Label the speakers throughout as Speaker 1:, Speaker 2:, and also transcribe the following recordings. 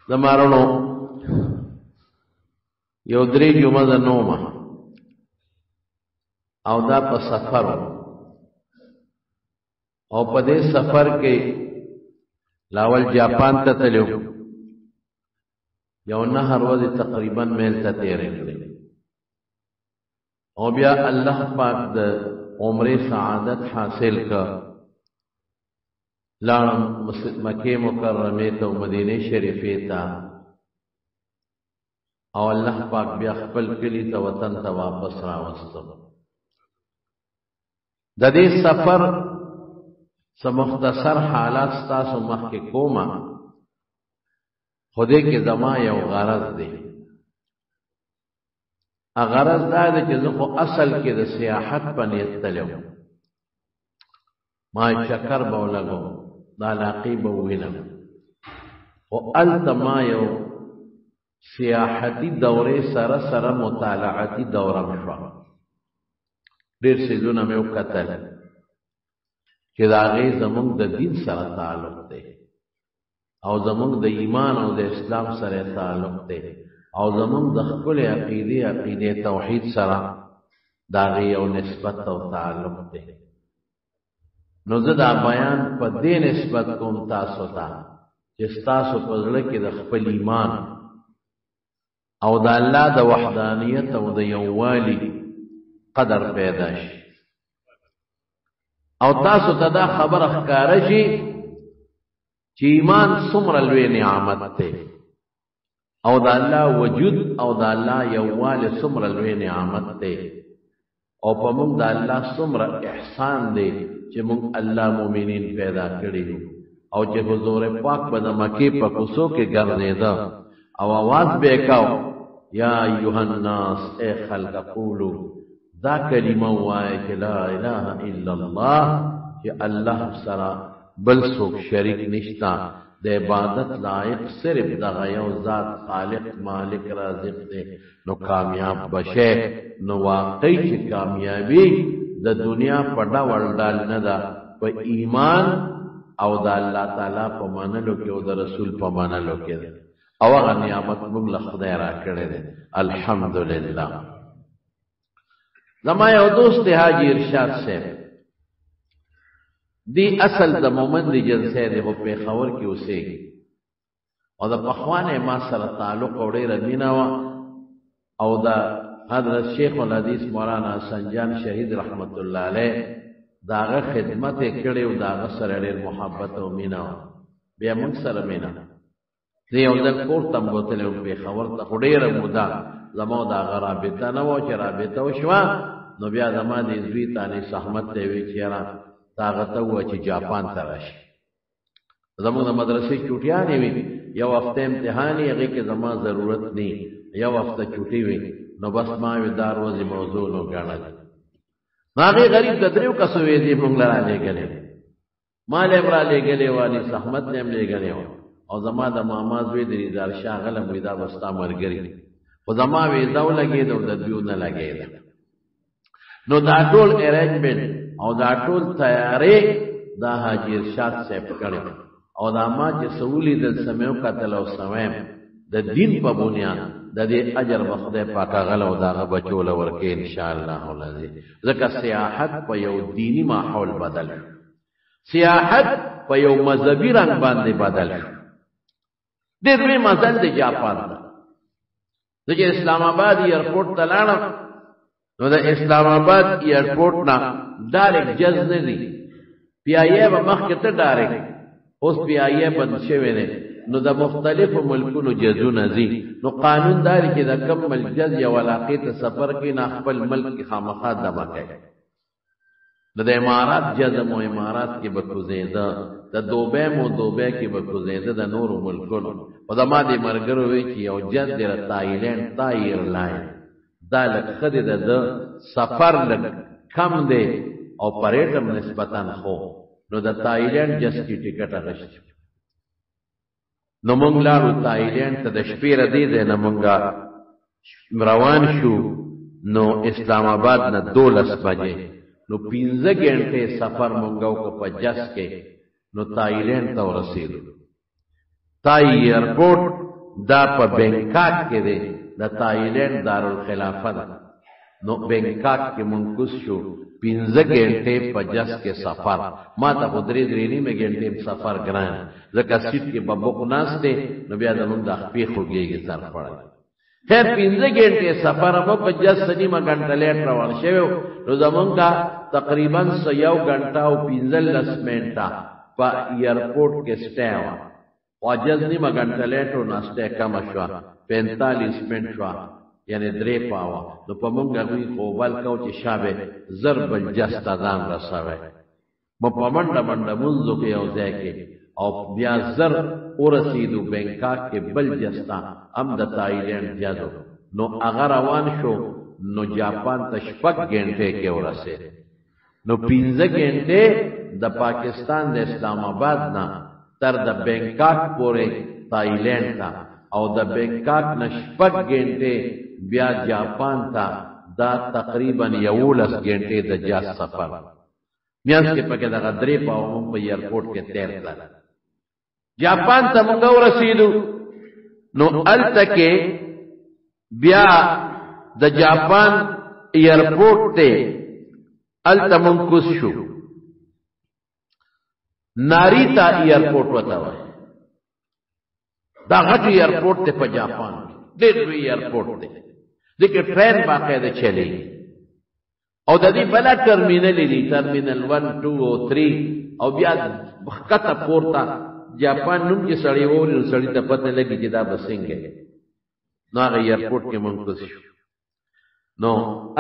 Speaker 1: زمارونو یو درې جمعه د نومه او دا په سفر او په دې سفر کې لاول جاپان ته تلو یو نهر ورځې تقریبا میل ته تیرې کړې او بیا الله پاک د عمره سعادت حاصل کا لاړم مکه مکرمه ته مدینه شریفه ته او الله پاک بیا خپل کلی ته وطن ته واپس راوستو د دې سفر سم مختصر حالات تاسو مخکې کومه خدای کې زما یو غرض دی غرض دا دی چې زه خو اصل کې د سیاحت په نیت تلم ما چکر به ولګو دا علاقې به ووینم خو هلته ما یو سیاحتي دورې سره سره مطالعتي دوره م شوه ډېر څیزونه مې وکتل چې د هغې زموږ د دین سره تعلق دی او زموږ د ایمان او د اسلام سره تعلق دی او زموږ د خپلې عقیدې توحید سره د هغې یو نسبت او تعلق دی نو زه دا بیان په دې نسبت کوم تاسو ته چې ستاسو په زړه کې د خپل ایمان او د الله د وحدانیت او د یووالي قدر پیدا شي او تاسو ته دا خبره ښکاره شي چې ایمان څومره لوی نعمت دی او د الله وجود او د الله یووالی څومره لوی نعمت دی او په موږ د الله څومره احسان دی چې موږ الله مؤمنین پیدا کړي او چې حضور پاک په د مکې په کوڅو کې ګرځېده او आवाज به کاو یا ایها الناس اے خلق قولو دا کلمه وایي چې لا اله الا الله چې الله سره بل څوک شریک نشتا د عبادت لایق صرف دغه یو ذات خالق مالک رازق دی نو کامیاب بشه نو واقعي چې کامیابی د دنیا په ډول ډال نه ده په ایمان او د الله تعالی په منلو کې او د رسول په منلو کې ده او هغه نعمت موږ له خدای راکړی دی الحمدلله زما یو دوست حاجی ارشاد صاحب دی اصل د مومند جلسه دی په پیښور کې اوسېږي او د پخوانه ما سره تعلق او ډېره مینه وه او د حضرت شیخ الحدیث مولانا سنجان شهید رحمت الله علیه د هغه خدمت یې کړی او د هغه سره ډېر محبت او مینه وه بیا موږ سره مینه زه یو ځل کور ته م بوتلی وم پېښور ته خو ډېره موده زما د هغه رابطه نه وه چې رابطه وشوه نو بیا زما د زوی تانیس احمد ته یې وی چې یاره تا هغه ته ووایه چې جاپان ته راشي زموږ د مدرسې چوټیانې وي یو هفته امتحان یې هغې کې زما ضرورت نه یو هفته چوټي وي نو بس ما وی دا ورځې موضوع نو ګڼل نو هغې غریب د دریو کسو ویزې موږ له رالېږلې ما له هم رالېږلې وه انیس احمد نه هم لېږلې وه او زما د ماما زوی د ریزار شاه غلم وی دا به ستا ملګري خو زما ویزه ولګېده او د دوی ونه لګېده نو دا ټول ارینجمنټ او دا ټول تیارې دا حاجي ارشاد صاحب کړی او دا ما چې څه ولیدل څه مې وکتل او څه ویم د دین په بنیاد د دې اجر به خدای پاک هغه له د هغه بچو له ورکوي انشاءالله العظیم ځکه سیاحت په یو دیني ماحول بدل شو سیاحت په یو مذهبي رنګ باندې بدل شو ډېر لوی مزل د جاپان ته زه چې اسلام آباد ایرپورټ ته لاړم نو د اسلام آباد ایرپورټ نه ډایرکټ جز نه دی پیایې به مخکې ته ډایرکټ اوس پیایې بند شوی دی نو د مختلفو ملکونو جزونه ځي نو قانون دا دی چې د کم ملک جز یو علاقې ته سفر کوي نه خپل ملک کې خامخا دمه کوي نو د امارات جزم و امارات کې به کوزېده د دوبۍ مو دوبۍ کې به کوزېده د نورو ملکونو خو زما دې ملګرو وی چې یو جز دی د تایلینډ تای ایرلاین دا لږ ښه دی د سفر لږ کم دی او پریټ هم نسبتا خو نو د تایلینډ جز کې ټکټ اخیستی نو مونږ لاړو تایلینډ ته د شپې ردې دی نه مونږ روان شو نو اسلام آباد نه 12 بجې نو 15 غنټې سفر مونږ وکړ په جس کې نو تایلینډ ته ورسېدو تای ایرپورټ دا په بینکاک کې دی د تایلینډ دارالخلافه ده نو بینکاک کې منکوس شو 15 غنټې په جس کې سفر ما ته خو 3 غنټې سفر ګران ځکه سیټ کې ببوق ناشته نو بیا زمون د خپې خوږیږي سر پړل خیر 15 غنټې سفر په جس سنیمه غنټه لیټ روان شوی نو زمون کا تقریبا 1 غنټه او 15 منټه په ایرپورټ کې سټاو واجز نیمه غنټه لیټ او ناشته کم شو 45 منټ شو یعنی 3 پاوا نو په مونږه وی خو بل کو چې شابه ضرب الجست ځان رسوي په منډه منځو کې یو ځای کې او بیا زر ورسېدو بینکاک کې بل جستا هم د تایلینډ جادو نو اگر روان شو نو جاپان ته 6 غنټې کې ورسېد نو 15 غنټې د پاکستان د اسلام آباد نه تر د بینکاک پورې تایلینډ ته او د بینکاک نه 6 غنټې بیا جاپان ته دا تقریبا 11 غنټې د جاز سفر میاس کې پکې دغه 3 پاو په ایرپورټ کې تیر کړل جاپان ته موږ ورسېدو نو الته کې بیا د جاپان ایرپورټ ته الته موږ کوس شو ناریتا ایرپورټ وته وای دا غټ ایرپورټ ته په جاپان ډېر لوی ایرپورټ دی دغه ټرین باقاعده چلی او د دې بل ټرمینل دی ټرمینل 1 2 او 3 او بیا خطه پورته جاپان نوم کې سړی ووري سړی ته پته لګي چې دا بسنګ نو هغه ایرپورټ کې منقص شو نو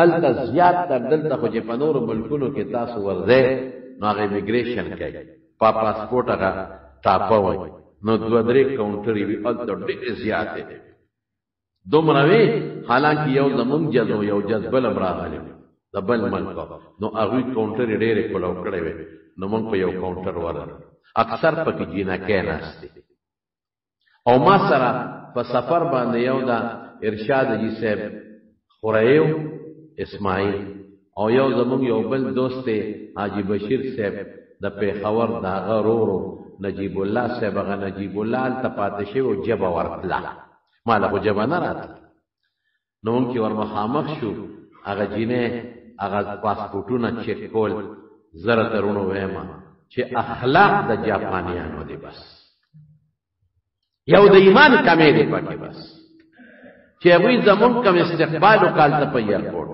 Speaker 1: الته زیات تر دلته خو چې په نورو ملکونو کې تاسو ورځئ نو هغه امیګریشن کوي پاسپورټ هغه ټاپه وای نو 2-3 کاونټر وی الته ډېر زیات دي دومره وی حالانکه یو زمون جزو یو جذبل امراغلی د بل ملک نو هغه کاونټر ډېر کولو کړی وي نو مونږ په یو کاونټر ورل اکثر پکې جینا کې ناشته او ما سره په سفر باندې یو دا ارشاد جی صاحب خورایو اسماعیل او یو زمون یو بل دوست حاجی بشیر صاحب د پیښور دا غرورو نجیب الله صاحب غ نجیب الله التپاتشي او جبا ورتلا ماله خو جبا نه راته نو کی ور مخامخ شو هغه جینه هغه پاسپورټونه چیک کول زره درونو وېما چې اخلاق د جاپانیانو دي بس یو د ایمان کمې دي پکې بس چې وی زمون کوم استقبال وکړ ته په ایرپورټ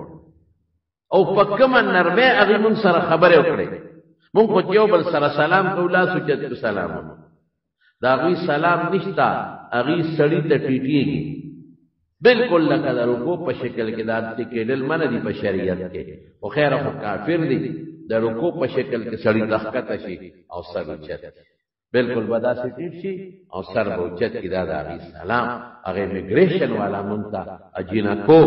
Speaker 1: او پکم نرمه هغه مون سره خبره وکړي مون خو یو بل سره سلام کولا سوچت سلام دا غي سلام نشتا اغي سړی ته ټیټیږي بالکل لکه د رکوع په شکل کې داسې کېدل منه دي په شریعت کې او خیر خو کافر دي د رکوع په شکل کې سړی دښکته شي او سر اوچت بالکل بدا سي ټیټ شي او سر اوچت کې دا اغي سلام اغه امیګریشن والا مونته اجینا کو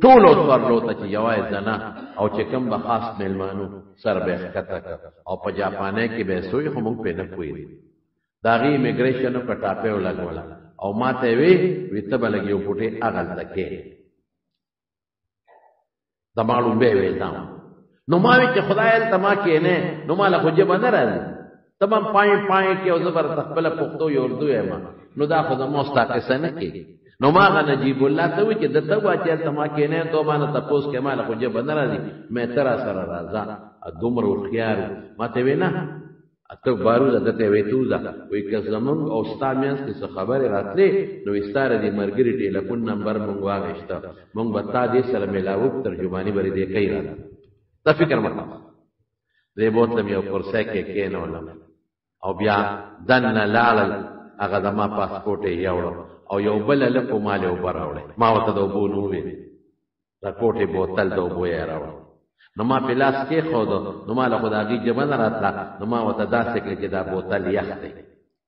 Speaker 1: ټول ورلو ته چې جواز نه او چې کوم به خاص ملمانو سر به ښکته او په جاپانه کې به سوی هم په نه کوي داغي امیګریشن په ټاپه ولګولا او ماته وی ته بلګیو پټه اغل تکې د معلوم به وې نو ما وی چې خدای ته ما کې نه نو مال خو جبه نه راځي تمام پای کې او زبر تخبل پختو یو اردو ما نو دا خو د مستقصه نه کې نو ما نجیب الله ته وی چې دته واچې ته ما کې نه ته باندې تاسو کې مال خو جبه نه راځي مې تر سره راځه دومره خيار ماته وینا اته بارو دته وې توزه وې که زمون او استامیانس کې خبره راتلې نو استاره دې مرګري ټلیفون نمبر مونږ واغښت مونږ به تا دې سره ملاو ترجمانی بری دې کوي راځه تا فکر مکه دې بوتلم یو کورسه کې کېنولم او بیا دن لال هغه د ما پاسپورت یې یوړ او یو بل له کوماله وبراوړې ما وته د وبو نو وې راکوټه بوتل د وبو یې راوړ نو ما پلاس کې خود نو ما له خدای جبن راتلا نو ما وته داسې کې چې دا بوتل یخته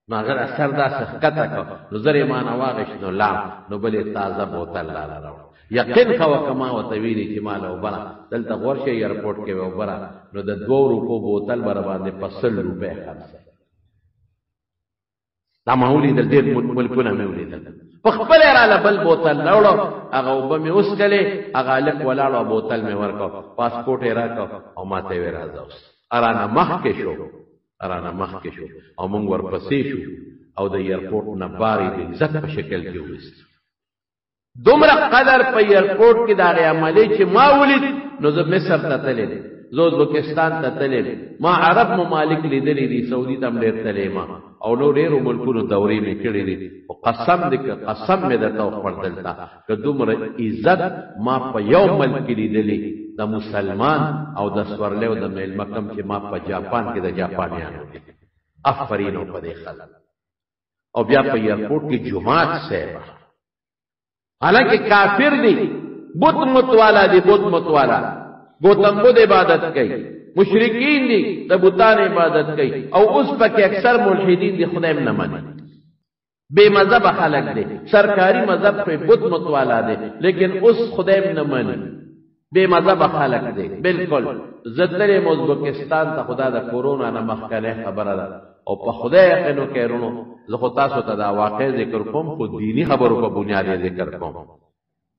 Speaker 1: نو اگر اثر داسې خطه کو نو زری ما نه واغښ نو لا نو بلې تازه بوتل لا راوړ یقین خو کما وته ویلي چې ما له وبره دلته ورشه ایرپورټ کې وبره نو د 2 روپو بوتل بر باندې 50 روپے خرڅ دا ماولی د دې ملکونه مې ولیدل په خپل را بل بوتل لاړو هغه وب مې اوس کله هغه لک ولاړو بوتل مې ورکو پاسپورت یې راکو او ماته وی راځو ارانه مخ کې شو او مونږ ورپسې شو او د ایرپورټ نه باري د عزت په شکل کې وست دومره قدر په ایرپورټ کې دا غي عملي چې ما ولید نو زه مصر ته تللی زه ازبکستان ته تللی ما عرب ممالک لیدلې دي سعودي ته ډېر تللی ما او نو ډېرو ملکونو دورې مې کړې دي او قسم مې درته وخوړ دلته که دومره عزت ما په یو ملک کې لیدلې د مسلمان او د سورلې او د میلمه کم چې ما په جاپان کې د جاپانیانو دي افرین او په دې خلک او بیا په ایرپورټ کې جمعات صاحب حالانکه کافر دي بت متوالا دي بت متوالا گوتم بدھ عبادت کوي مشرکین دي د بتان عبادت کوي او اوس پکې اکثر ملحدین دي خدای نه مانی بے مذهب خلق دي سرکاری مذهب په بت متوالا دي لیکن اوس خدای نه مانی بے مذهب خلق دي بالکل زتره ازبکستان ته خدا د کورونا نه مخکله خبره ده او په خدای یقینو کړونو زه خو تاسو ته دا واقع ذکر کوم خو دینی خبرو په بنیاد ذکر کوم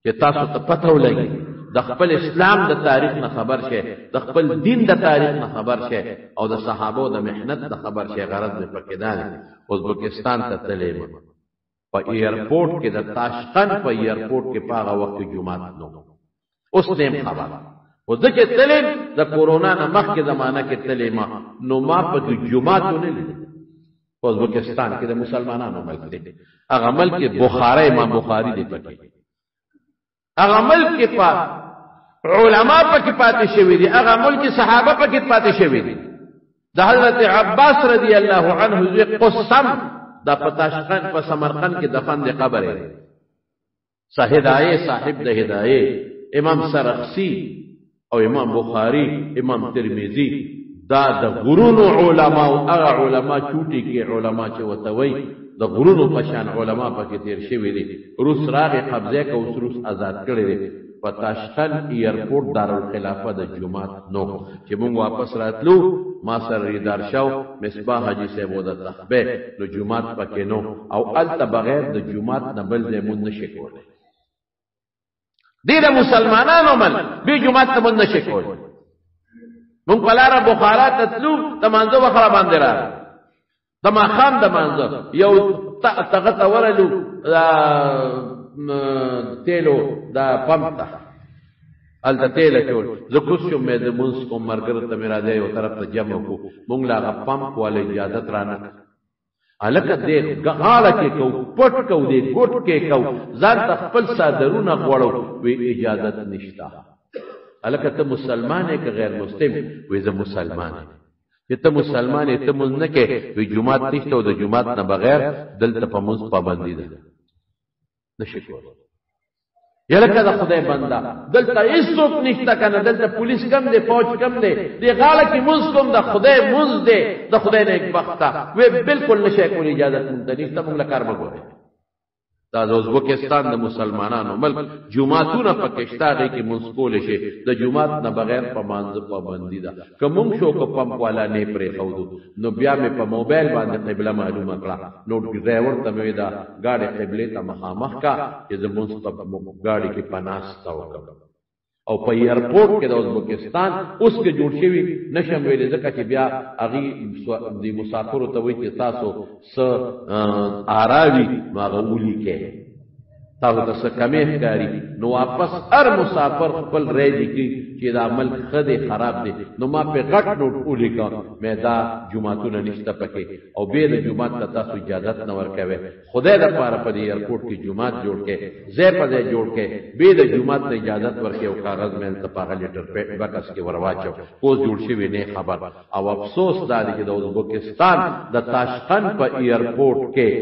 Speaker 1: چې تاسو ته پته ولګي د خپل اسلام د تاریخ نه خبر شه د خپل دین د تاریخ نه خبر شه او د صحابو د محنت د خبر شه غرض نه پکې ده ازبکستان ته تللی په ایرپورټ کې د تاشقند په ایرپورټ کې په هغه وخت جمعات نو اوس نیم خبر او ځکه تللی د کورونا نه مخکې زمانہ کې تللی ما نو ما په جمعات نه لیدل ازبکستان کې د مسلمانانو ملک دی هغه ملک بخاری امام بخاری دی پکې هغه ملک په علماء پکې پاتې شوی دي هغه ملک صحابه پکې پاتې شوی دي د حضرت عباس رضی الله عنه زوی قسم د پتاشقند په سمرقند کې دفن دی قبر دی صاحب د هدايه امام سرخسی او امام بخاری امام ترمذی دا د غرونو علماء او هغه علماء چوټي کې علماء چې وتوي د غرونو پشان علماء پکې تیر شوی دي روس راغه قبضه کو روس آزاد کړی دي په تاشقند ایرپورټ دارالخلافه د جمعات نو چې مونږ واپس راتلو ما سره ریدار شو مصباح حاجی صاحب د تخبه نو جمعات پکې نو او الته بغیر د جمعات نه بل زمون نشي کولای دغه مسلمانانو من به جمعات ته مون نشي کولای مونږ بلاره بخارا تطلو تمانځو وخره باندې را دما خام دمانځو یو تغه ورلو تیلو دا پمپ تا الته تیل ټول زکو شم مې د مونږ کوم مرګر ته میرا دی یو طرف ته جمع کو مونږ لا پمپ والے اجازه رانه الکه دې غاړه کې کو پټ کو دې ګټ کې کو ځان خپل صادرونه غوړو وی اجازه نشتا الکه ته مسلمان کې غیر مسلم وې زه مسلمان چې ته مسلمان ته مونږ نه کې وی جمعه تشته او د جمعه نه بغیر دلته په مونږ پابندي ده نشي کولای یلکه د خدای بندا دلته هیڅوک نشته کنه دلته پولیس کم دی فوج کم دی دی غاړه کې مونږ کوم د خدای مونږ دی د خدای نه بخته وی بالکل نشي کولای اجازه مونږ نشته مونږ له کار وګورئ دا د ازبکستان د مسلمانانو ملک جمعهونه پکشتاغه کې منسکول شي د جمعات نه بغیر په مانځ پابندي ده کوم شو کو پمپ والا نه پرې خودو نو بیا مې په موبایل باندې قبله معلومه کړه نو ډرایور ته مې دا گاډي قبله ته مخامخ کا چې زموږ په گاډي کې پناست وکړه او په ایرپورټ کې د ازبکستان اوس کې جوړ شوی نشم ویل ځکه چې بیا اغي د مسافرو ته وایي چې تاسو س اراوي ماغولي کې تاسو ته کمې ښکاری نو واپس هر مسافر خپل ریډي کې چې دا عمل خدای خراب دي نو ما په غټ نوٹ ولیکا مې دا جمعهونه نشته پکې او به د جمعه ته تاسو اجازه نه ورکوي خدای د پاره په ایرپورټ کې جمعه جوړ کې زې په دې جوړ کې به د جمعه ته اجازه ورکوي او کاغذ مې ته پاغه لیټر په بکس کې ورواچو اوس جوړ شي نه خبر او افسوس دا دی چې د ازبکستان د تاشقند په ایرپورټ کې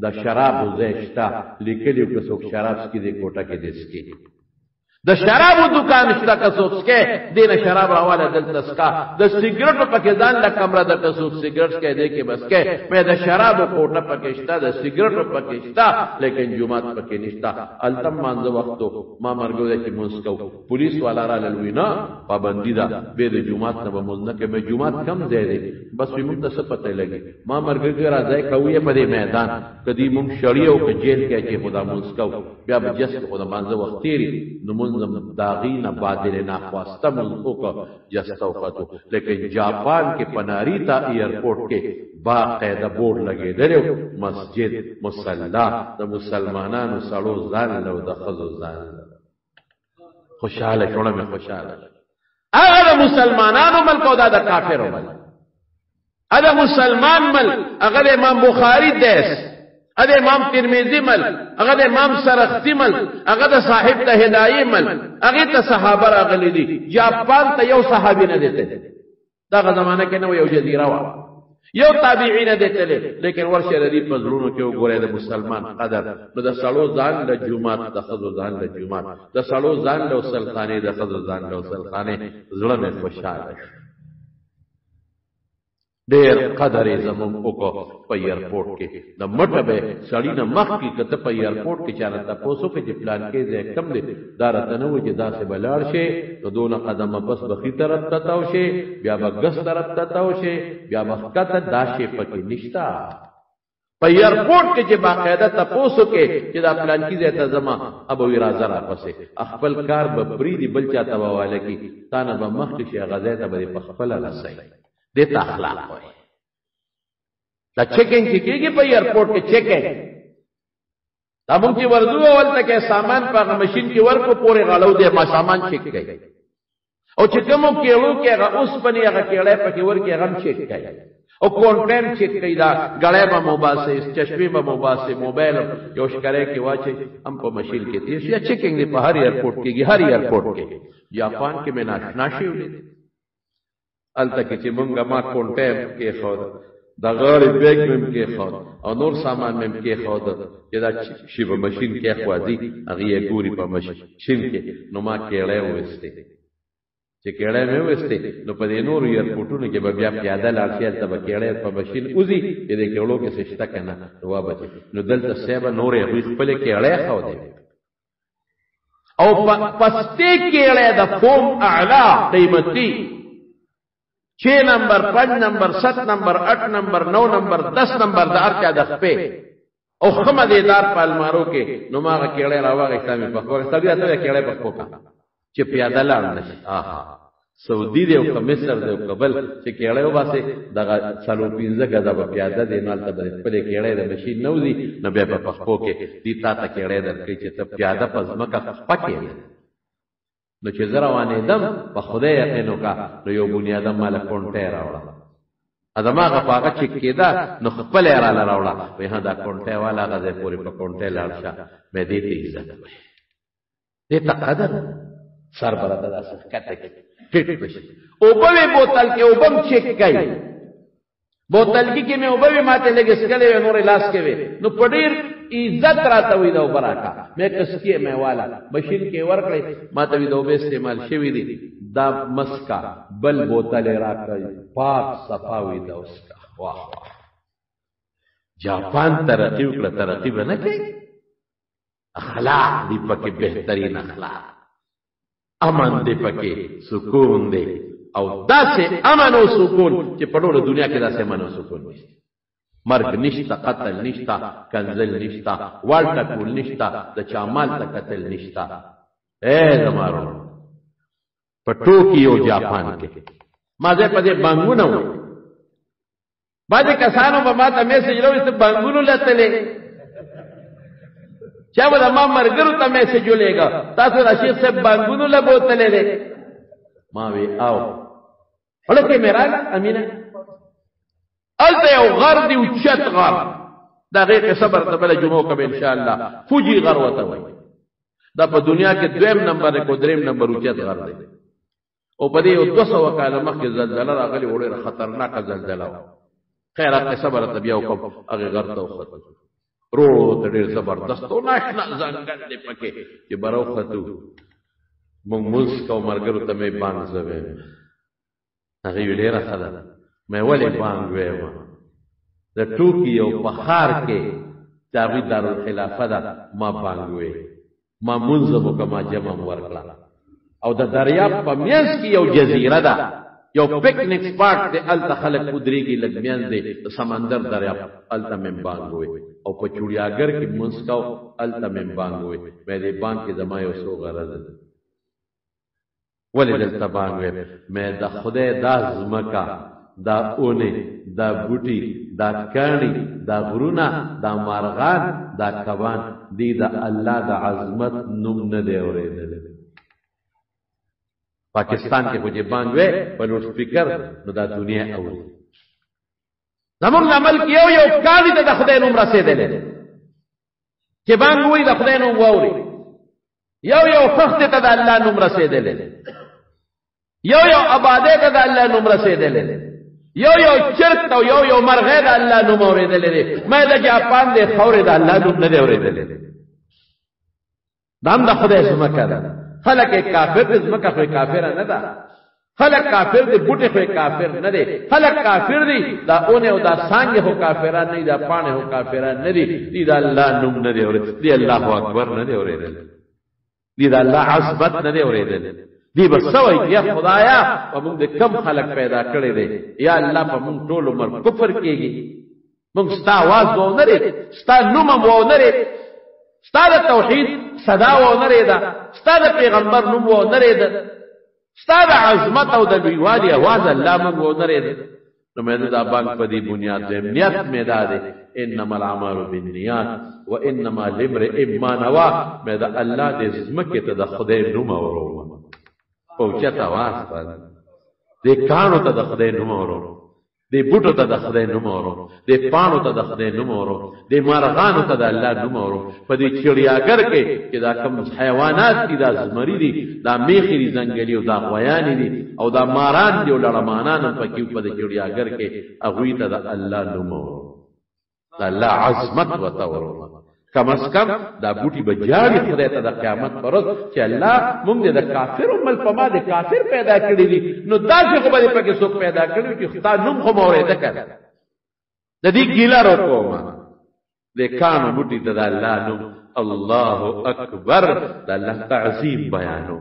Speaker 1: د شراب زیشتا لیکلی که څوک شراب سکي د کوټه کې دسکي د شرابو دکان شته که څوک سکي دینه شراب راواله دلته سکا د سیګریټو پکې ځان له کمره د څوک سیګریټ کې دی کې بس کې مې د شرابو کوټه پکې شته د سیګریټو پکې شته لیکن جمعات پکې نشته التم مانځ وختو ما مرګو د کې مسکو پولیس والا را لوینا پابندی ده به د جمعات نه به مونږ نه کې مې جمعات کم ځای دی بس موږ ته څه پته لګي ما مرګو کې راځي کوي په دې میدان کدی موږ شړیو کې جیل کې چې خدا مسکو بیا به جس خدا مانځ وخت تیری نو مونږ منظم داغین بادل ناخواسته ملکو جستوفتو لیکن جاپان کے پناری تا ایئرپورٹ کے باقاعدہ بورڈ لگے درو مسجد مصلا د مسلمانانو سړو ځان له د خزو ځان خوشاله چونه مې خوشاله هغه مسلمانانو ملک او د کافرو ملک هغه مسلمان ملک هغه امام بخاری دیس هغه امام ترمذی مل هغه امام سرخسی مل هغه صاحب ته هدایي مل هغه ته صحابه راغلي دي جاپان ته یو صحابي نه دته دغه زمانہ کې نو یو جزیره وا یو تابعین دته لیکن ورشه ردی پزړونو کې وګوره د مسلمان قدر نو د سړو ځان له جمعات د خزو ځان له جمعات د سړو ځان له سلطانه د خزو ځان له سلطانه زړه مې خوشاله ډېر قدر زمون وکړو په ایرپورټ کې د مټه به سړی نه مخ کې کته په ایرپورټ کې چاله تاسو کې چې پلان کې ځای کم دي دا راته نو چې داسې بلار شي نو دونه قدمه پس بخي طرف ته تاو شي بیا به ګس طرف ته تاو شي بیا به کته داشي پکې نشتا په ایرپورټ کې چې باقاعده تاسو کې چې دا پلان کې ځای ته زما ابو راځه را پسې خپل کار به بریدي بل چاته واله کې تانه به مخ کې شي غزا ته به خپل لاسي دیتا اخلاق ہوئے دا چیکنگ کی کیگی پا ایرپورٹ کے چیکنگ دا مونگ کی وردو اول تک سامان پا مشین کی ورکو پورے غالو دے ما سامان چیک گئی او چکمو کیلو کے اگا اس پنی اگا کیلے پا کی ورکی اگم چیک گئی او کونٹین چیک گئی دا گڑے با موباسے چشمی با موباسے موبیل یوش کرے کی واچے ہم پا مشین کی تیس یا چیکنگ دی پا ہر ایرپورٹ کی ہر ایرپورٹ کے جاپان کے میں ناشناشی ہوئی دی الته کې چې مونږه ما کونټیم کې خود د غاړې بیگ مم کې خود او نور سامان مم کې خود چې دا شی په ماشين کې خوازي هغه یې ګوري په ماشين کې نو ما کېړې وسته چې کېړې مې وسته نو په دې نور ایرپورټونو کې به بیا پیاده لاړ شي ته به کېړې په ماشين اوزي دې کېړو کې سشته کنه نو وابه نو دلته سیبه نورې خپل کېړې خو دې او پسته کېړې د فوم اعلی قیمتي 6 نمبر 5 نمبر 7 نمبر 8 نمبر 9 نمبر 10 نمبر د ارچا د خپې او خمدې دار پالمارو کې نو ماغه کېړې راوغه اسلامي په خبره ستړي ته کېړې په کوکا چې پیاده لاړ نشي آها سعودي دی او مصر دی او قبل چې کېړې وباسه دغه څلو 15 غدا په پیاده دی نال ته په کېړې د ماشين نوځي نو به په خپو کې دي تا ته کېړې درکې چې ته پیاده پزمکه پکې نو چې زروانې دم په خدای یقینو کا نو یو بنیادم مال کونټه راوړه ادماغه پاګه چې کېدا نو خپل را راوړه وای ها دا کونټه والا غزه پوری په کونټه لاړشه مې دې ته عزت وای دې تقدر سر برته دا سکته کې ټټ بشي او په بوتل کې او بم چیک کای بوتل کې مې او به ماته لګس کله نور لاس کې وي نو پډیر عزت راته وي دا وبراکا مې کسکه مې والا ماشين کې ورکړې ماته وي دا به استعمال شوی دي دا مسکا بل بوتل راکړې پاک صفاوي دا اسکا واه جاپان ترقی وکړه ترقی به نه کوي اخلاق دی پکې بهترین اخلاق امن دی پکې سکون دی او داسې امن او سکون چې په ټول دنیا کې داسې امن او سکون نشته مرګ نشتا قتل نشتا کنزل نشتا والټا کول نشتا د چامال ته قتل نشتا اے زمارو په ټوکیو جاپان کې ما زه په دې بانګونه و باندې کسانو په ماته میسج راوړي ته بانګونو لته چا به ما مرګرو ته میسج ولېګا تاسو راشي صاحب بانګونو له بوتلې ما وی او ولکه میراله امینه الته یو غر دی او چت غر دا غیر صبر ته بل جمعو کبه ان شاء الله فوجي غر وته وای دا په دنیا کې دویم نمبر کو دریم نمبر او چت غر دی او په دې 200 کال مخکې زلزلہ راغلی وړه خطرناک زلزلہ خیرات صبر ته بیا وکم هغه غر ته وخت رو ته ډیر زبردست او ناشنا ځنګل دی پکې چې برو خطو مونږ موږ کو مرګرو ته مې بانګ زوي هغه ډیر خاله مې ولې بانګ وېما د ټوکیو په خار کې چابي دارالخلافه ده ما بانګ وې ما منځو کما جمع ورکړه او د دریاب په میانس کې یو جزیره ده یو پکنیک سپاټ دی الته خلک ودرېږي لږ میانس دی سمندر دریاب الته مې بانګ وې او په چوڑیاګر کې منځ کاو الته مې بانګ وې مې دې بانګ کې زما یو سو غرض ولې دلته بانګ وې مې د خدای دا ځمکه دا اونې دا بوټي دا کاڼي دا غرونه دا مارغان دا کبان دی د الله د عظمت نوم نه دی اورېدلی پاکستان کې خو چې بانګ وې په لوډ سپیکر نو دا دنیا اوري زمونږ عمل کې یو کاڼي ته د خدای نوم رسېدلی چې بانګ وایي د خدای نوم واوري یو خښتې ته د الله نوم رسېدلی یو آبادې ته د الله نوم رسېدلی یو چرک ته یو مرغې د الله نوم اورېدلی دی مې د جاپان د خاورې د الله نوم نه دی اورېدلی دا هم د خدای ځمکه ده خلک کافر دي ځمکه خو کافره نه ده خلک کافر دي بوټي خو کافر نه دي خلک کافر دي دا اونې او دا څانګې خو کافران نه دي دا پاڼې خو کافران نه دي دي د الله نوم نه دی اورېدلی دی الله اکبر نه دی اورېدلی دی د الله عظمت نه دی اورېدلی دی بس سوي یا خدایا په موږ د کم خلق پیدا کړی دی یا الله په موږ ټول عمر کفر کېږي موږ ستا आवाज وو نه لري ستا نوم وو نه لري ستا د توحید صدا وو نه لري دا ستا د پیغمبر نوم وو نه لري دا ستا د عظمت او د لویوالي आवाज الله موږ وو نه لري نو مې دا باندې په دې بنیاد دې نیت مې دا ده انما الاعمال بالنیات وانما لامرئ ما نوى مې دا الله دې زمکه ته د خدای نوم اورو اوچت आवाज پر دې کانو ته د خدای نوم اورو دې بوټو ته د خدای نوم اورو دې پانو ته د خدای نوم اورو دې مارغانو ته د الله نوم اورو په دې چړیاګر کې چې دا کم حیوانات دي دا زمری دي دا میخي دي ځنګلي او دا غویان دي او دا ماران دي او لړمانان په کې په دې چړیاګر کې هغه ته د الله نوم اورو د الله عظمت وته اورو کم از کم دا بوټي بجاړي خدای ته د قیامت پر ورځ چې الله موږ د کافر مل په ما د کافر پیدا کړی دي نو دا څه خو به پکې څوک پیدا کړی چې خدای نوم خو مورید کړه د دې ګیلا وروکو د کانو بوټي ته د الله نوم الله اکبر د الله تعظیم بیانو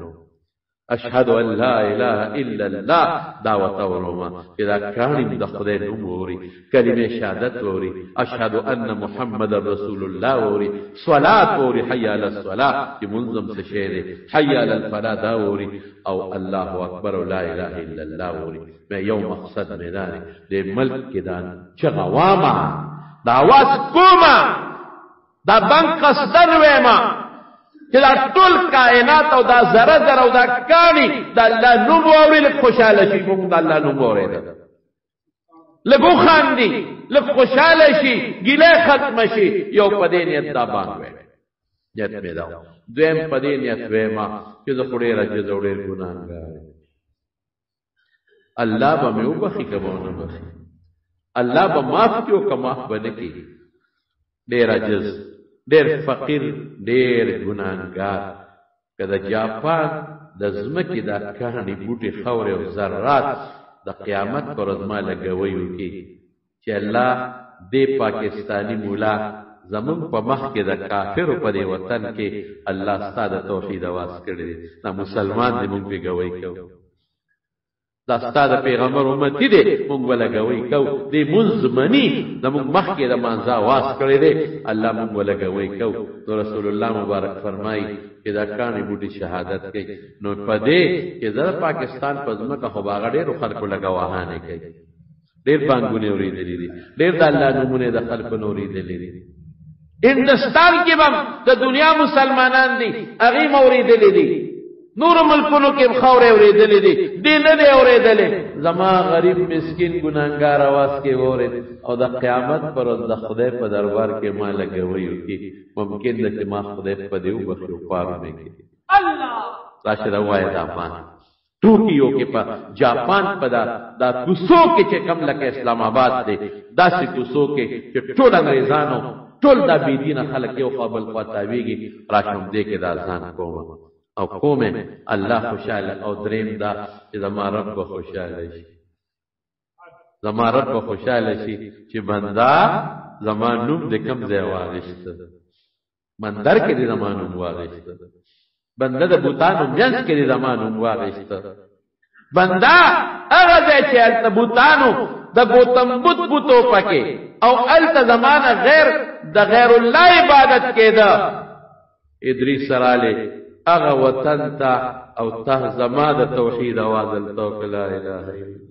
Speaker 1: اشهد ان لا اله الا الله دعوت ورما اذا كان د خدای نوم ووري کلمه شهادت ووري اشهد ان محمد رسول الله ووري صلات ووري حي على الصلاه چې منظم څه شی دی حي على الفلاح دا ووري او الله اکبر لا اله الا الله ووري مې یو مقصد نه دی د ملک کې دا چغواما دا واس کوما دا بنک قصدر وېما چې دا ټول کائنات او دا ذره ذره او دا کانی د الله نوم واوري لږ خوشاله شي موږ د الله نوم واورېده لږ وخاندي لږ خوشاله شي ګیله ختم شي یو په دې نیت دا باندې نیت مې دا دویم په دې نیت وېما چې زه خو ډېره جزا او ډېر ګناهګار الله به مې وبخي که به ونه بخي الله به معاف کړي او که معاف به نه کړي ډېر عجز ډېر فقیر ډېر ګناهګار که د جاپان د ځمکې دا کاڼي بوټي خاورې او ذرات د قیامت پر ورځ ما لګوي وکړي چې الله دې پاکستاني مولا زمون په مخ کې د کافرو په دې وطن کې الله ستا د توحید اواز کړی دی دا مسلمان دې مونږ پې ګوی کوو دا ستا د پیغمبر امتی دی مونږ به لګوی کوو دې مونځ مني د مونږ مخکې د مانځه اواز کړی دی الله مونږ به لګوی کوو نو رسول الله مبارک فرمایي چې دا کاڼي بوټي شهادت کوي نو په دې چې د پاکستان په ځمکه خو به هغه ډېرو خلکو لګواهانې کوي ډېر بانګونه اورېدلي دي ډېر د الله نومونه د خلکو نه اورېدلي دي هندوستان کې هم د دنیا مسلمانان دي هغې م اورېدلي دي نور ملکونو کې خاورې اورېدلې دي دې نه دی اورېدلې زما غریب مسکین ګناهګار اواز کې واورېد او د قیامت پر ورځ د خدای په دربار کې ما لګوي وکړي ممکن ده چې ما خدای په دې وبخي او پاک مې کړي راشه راوایه دا باندې ټوکیو کې په جاپان په دا کوڅو کې چې کم لکه اسلام آباد دی داسې کوڅو کې چې ټول انګریزانو ټول دا بېدینه خلک یو خوا بل خوا تاویږي راشم دې کې دا ځان کوم او کومه الله خوشاله او دریم دا چې زما رب به خوشاله شي زما رب به خوشاله شي چې بندا زما نوم د کم ځای واغشته مندر کې د زما نوم واغشته بندا د بوتانو مینځ کې د زما نوم واغشته بندا هغه ځای چې د بوتانو د ګوتم بوت بوتو پکې او الته زمانه غیر د غیر الله عبادت کېده ادریس سراله اغا وطن تا او ته زما د توحید आवाज التو لا اله الا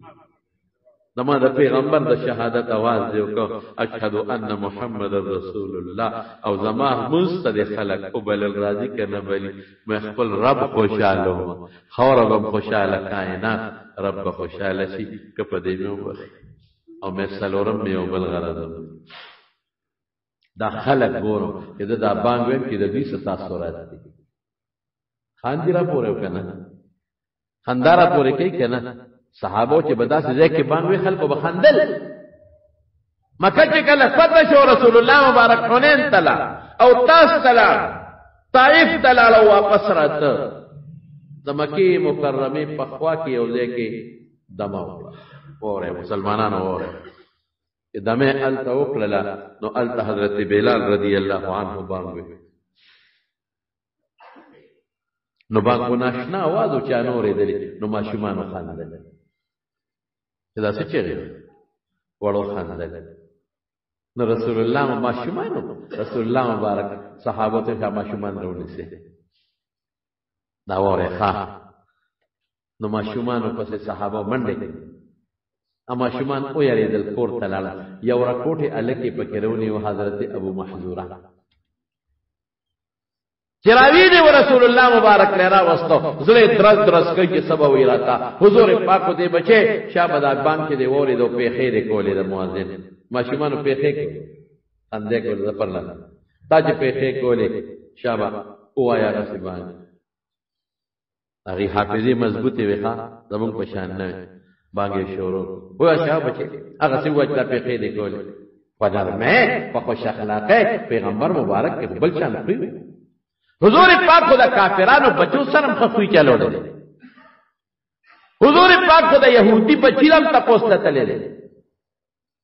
Speaker 1: زما د پیغمبر د شهادت आवाज دیو کو اشهد ان محمد رسول الله او زما مستد خلق او بل راضی کنه بلی مې خپل رب خوشاله خورم خوشاله کائنات رب خوشاله شي کپه دی نو او مې سلورم یو بل غرض دا خلق ګورم چې دا بانګ ویم چې د دې ستا صورت دي خاندی را پوره کنه خندارا پوره کوي کنه صحابو چې بدا سي ځکه باندې خلکو بخندل مکه چې کله فتح شو رسول الله مبارک حنین تلا او تاس تلا طائف تلا لو واپس راته د مکی مکرمه په خوا کې یو ځکه دمو اوره مسلمانانو اوره دمه ال توکللا نو ال حضرت بلال رضی الله عنه باندې نو باغ ناشنا आवाज چا نورې دي نو ماشومان خاندل دا څه چیرې وړو خاندل نو رسول الله ماشومان رسول الله مبارک صحابه ته ماشومان ورونیسه دا وره ښا نو ماشومان پسې صحابه منډه اما شومان او یریدل کور ته لاړه یو راکوټه الکی پکې رونی او حضرت ابو محذوره چراوی دی رسول الله مبارک لرا واستو زړه درس کوي چې سبا وی راتا حضور پاک دې بچي شابه د بانک دې وری دو په خیر کولې د مؤذن ماشومان په خیر کې اندې کول د پرلا تا چې په خیر کولې شابه او آیا رسبان هغه حافظي مضبوطی وخا زمون په شان نه باندې شروع وای شابه بچي هغه څه وځه په خیر کولې پدرمه په خوش اخلاقه پیغمبر مبارک کې بل شان کوي حضور پاک خدا کافرانو بچو سرم خفوی چلو دے حضور پاک خدا یہودی بچیرم تپوستا تلے دے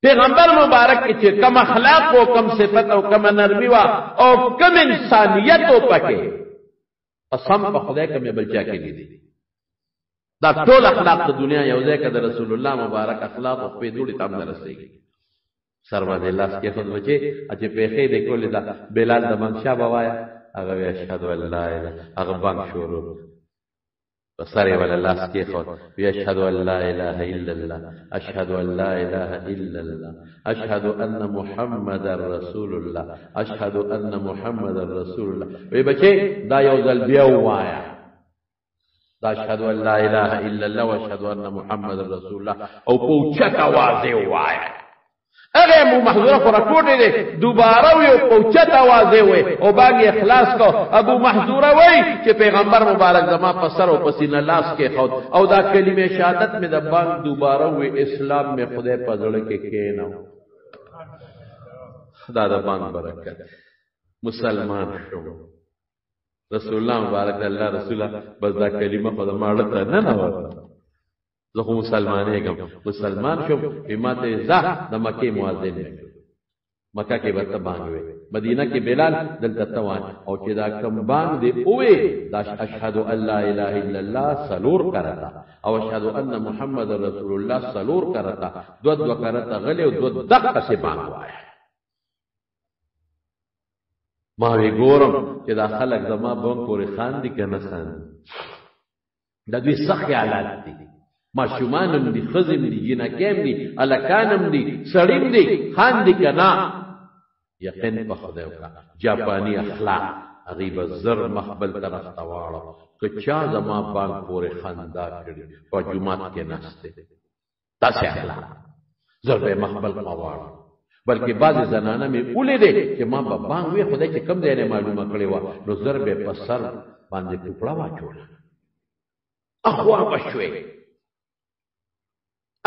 Speaker 1: پیغمبر مبارک کی چھے کم اخلاق و کم صفت و کم نرمی و او کم انسانیت و پکے قسم پا خدا کم بلچا کے لی دی دا طول اخلاق دا دنیا یوزے کا دا رسول اللہ مبارک اخلاق و پیدوڑی تام نرسے گی سرواز اللہ کے خود بچے اچھے پیخے دیکھو لی دا بلال دا منشا بوایا اگر اشهد ان لا اله اگر بانگ شروع بسره ولا لاس کې خو اشهد ان لا اله الا الله اشهد ان لا اله الا الله اشهد ان محمد رسول الله اشهد ان محمد رسول الله وی بچي دا یو ځل بیا وایا دا اشهد ان لا اله الا الله واشهد ان محمد رسول الله او پوچت आवाज وایا اگر ابو محذوره کو راکوټه دي دوباره یو پوچت आवाज وي او باندې اخلاص کو ابو محذوره وای چې پیغمبر مبارک زما په سر او پسینه لاس کې خود او دا کلمه شهادت می د باندې دوباره وي اسلام می خدای په ځړ کې کېنو خدا د باندې برکت مسلمان شو رسول الله مبارک الله رسوله بس دا کلمه په ماړه ته نه نوته زه خو مسلمان شوم امامت زه د مکه مؤذن مکه کې ورته باندې مدینه کې بلال دلته توان او چې دا کم باندې اوې دا اشهد ان لا اله الا الله سلور کرتا او اشهد ان محمد رسول الله سلور کرتا دو کرتا غلې او دو دقه سي باندې وایا ما وی ګورم چې دا خلک زما بون پورې خان دي کنه خان دا دوی سخت حالات دي ماشومانم دی خزم دی جنکیم دی الکانم دی سړیم دی خان دی کنا یقین په خدای وکا جاپانی اخلاق غیب زر مخبل طرف تواړو که چا زما بانک پورې خندا کړي په جمعات کې نشته تاسو اخلاق زر به مخبل تواړو بلکې بعض زنانه می اولې دي چې ما په بانک وی خدای چې کم دی نه معلومه کړي و نو زر به په سر باندې ټوکړه واچول اخوا بشوي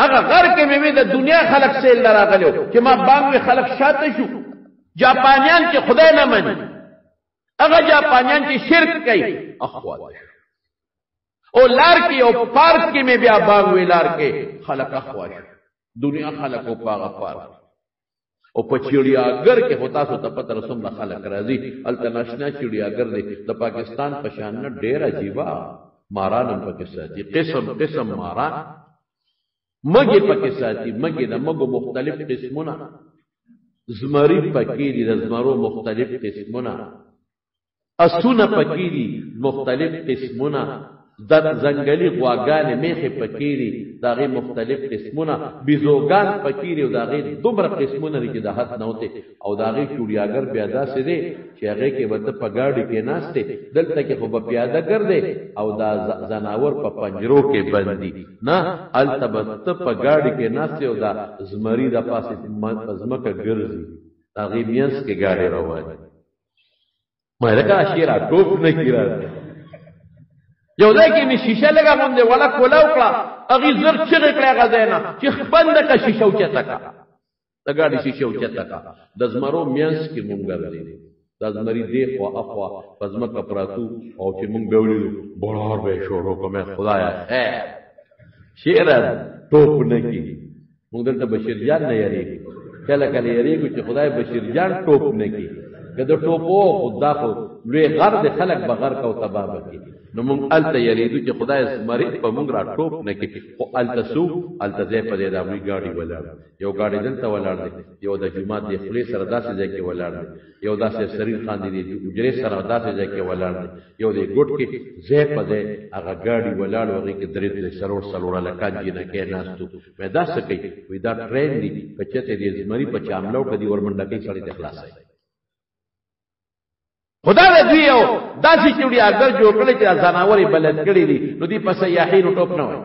Speaker 1: اگر غر کې مې د دنیا خلق سے لراغلو چې ما باندې خلق شاته شو جاپانیان چې خدای نه مني اگر جاپانیان چې شرک کوي اخوات او لار کې او پارک کې مې بیا باندې لار کې خلق اخوات دنیا خلق او پاغه پارک او په چړیاګر کې هوتا سو ته پتر رسوم خلق راځي التناشنا چړیاګر دی د پاکستان په شان نه ډېر عجیبا ماران پکې ساتي قسم ماران مګي پکې ساتي مګي د مګو مختلف قسمونه زمری پکې دي د زمرو مختلف قسمونه اسونه پکې دي مختلف قسمونه د ځنګلي غواګانې میخې پکې دي داغه مختلف قسمونه بيزوګان پکې دي او داغه دومره قسمونه دي چې د حد نه وته او داغه چوڑیاګر پیاده سي دي چې هغه کې وته په گاډي کې ناشته دلته کې خو په پیاده ګرځي او دا زناور په پنجرو کې بندي نه التبت په گاډي کې ناشته او دا زمری د پاسه زمکه ګرځي داغه مینس کې گاډي روانه مې لکه شیرا ټوپ نه کیرا یو ځای کې می شیشه لګا مونږ ولا کولا وکړه اغي زر چې کړه غزینا چې بند کا شیشه اوچتا کا د ګاډي شیشه اوچتا کا د زمرو مینس کې مونږ غوړي د زمری دی خو اخوا پزمکه پراتو او چې مونږ غوړي بولار به شروع کومه خدایا خیر شیرا ټوپ نه کی مونږ دلته بشیر جان نه یری کله کله یری چې خدای بشیر جان ټوپ نه کی کله ټوپو خدا خو لوی غر د خلق بغیر کو تباب کی نو مونږ الته یریدو چې خدای زمری په مونږ را ټوپ نه کی او الته سو الته ځای په دې د امي گاډي ولاړ یو گاډي دلته ولاړ دی یو د جمعه د خپل سره داسې ځای کې ولاړ دی یو داسې سریر خان دی اجرې سره داسې ځای کې ولاړ دی یو د ګټ کې ځای په ځای هغه گاډي ولاړ وږي کې درې سرور لکان جنہ کې ناستو مې داسې کوي وې دا ټرین دی په چته دې زمری په چاملو کدي ورمنډه کې سړی د خلاصای خدا دې یو داسې چوڑی اگر جوړ کړی چې ځناوري بلد کړی دي نو دې په سیاحین ټوپ نه وای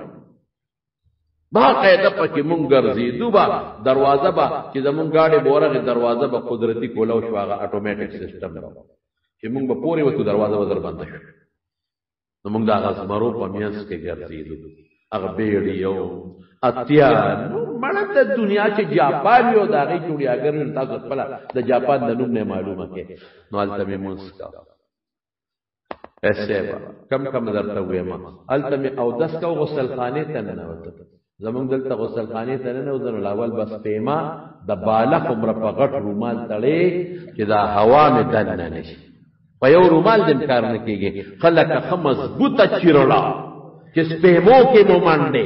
Speaker 1: باقاعده پکې مونږ ګرځي دوبا دروازه با چې زمونږ گاډي بورغه دروازه به قدرتي کولاو شو هغه اتوماتیک سیستم نو چې مونږ به پورې وته دروازه وزر بند شو نو مونږ دا غاز مرو په میاس کې ګرځي هغه بیړیو اتیا نو مړه د دنیا چې جاپان یو داغه چوڑی اگر تاسو خپل د جاپان د نوم نه معلومه کې نو التمه مسکا ایسه کم درته وېما التمه او دس کا غسل خانه ته نه وته زمونږ دلته غسل خانه ته نه وځنه لاول بس پیما د بالغ عمر په غټ رومال تړي چې دا هوا می دنه نشي په یو رومال د کار نه کیږي خلک مضبوطه چیرلا چې سپېمو کې مومانډه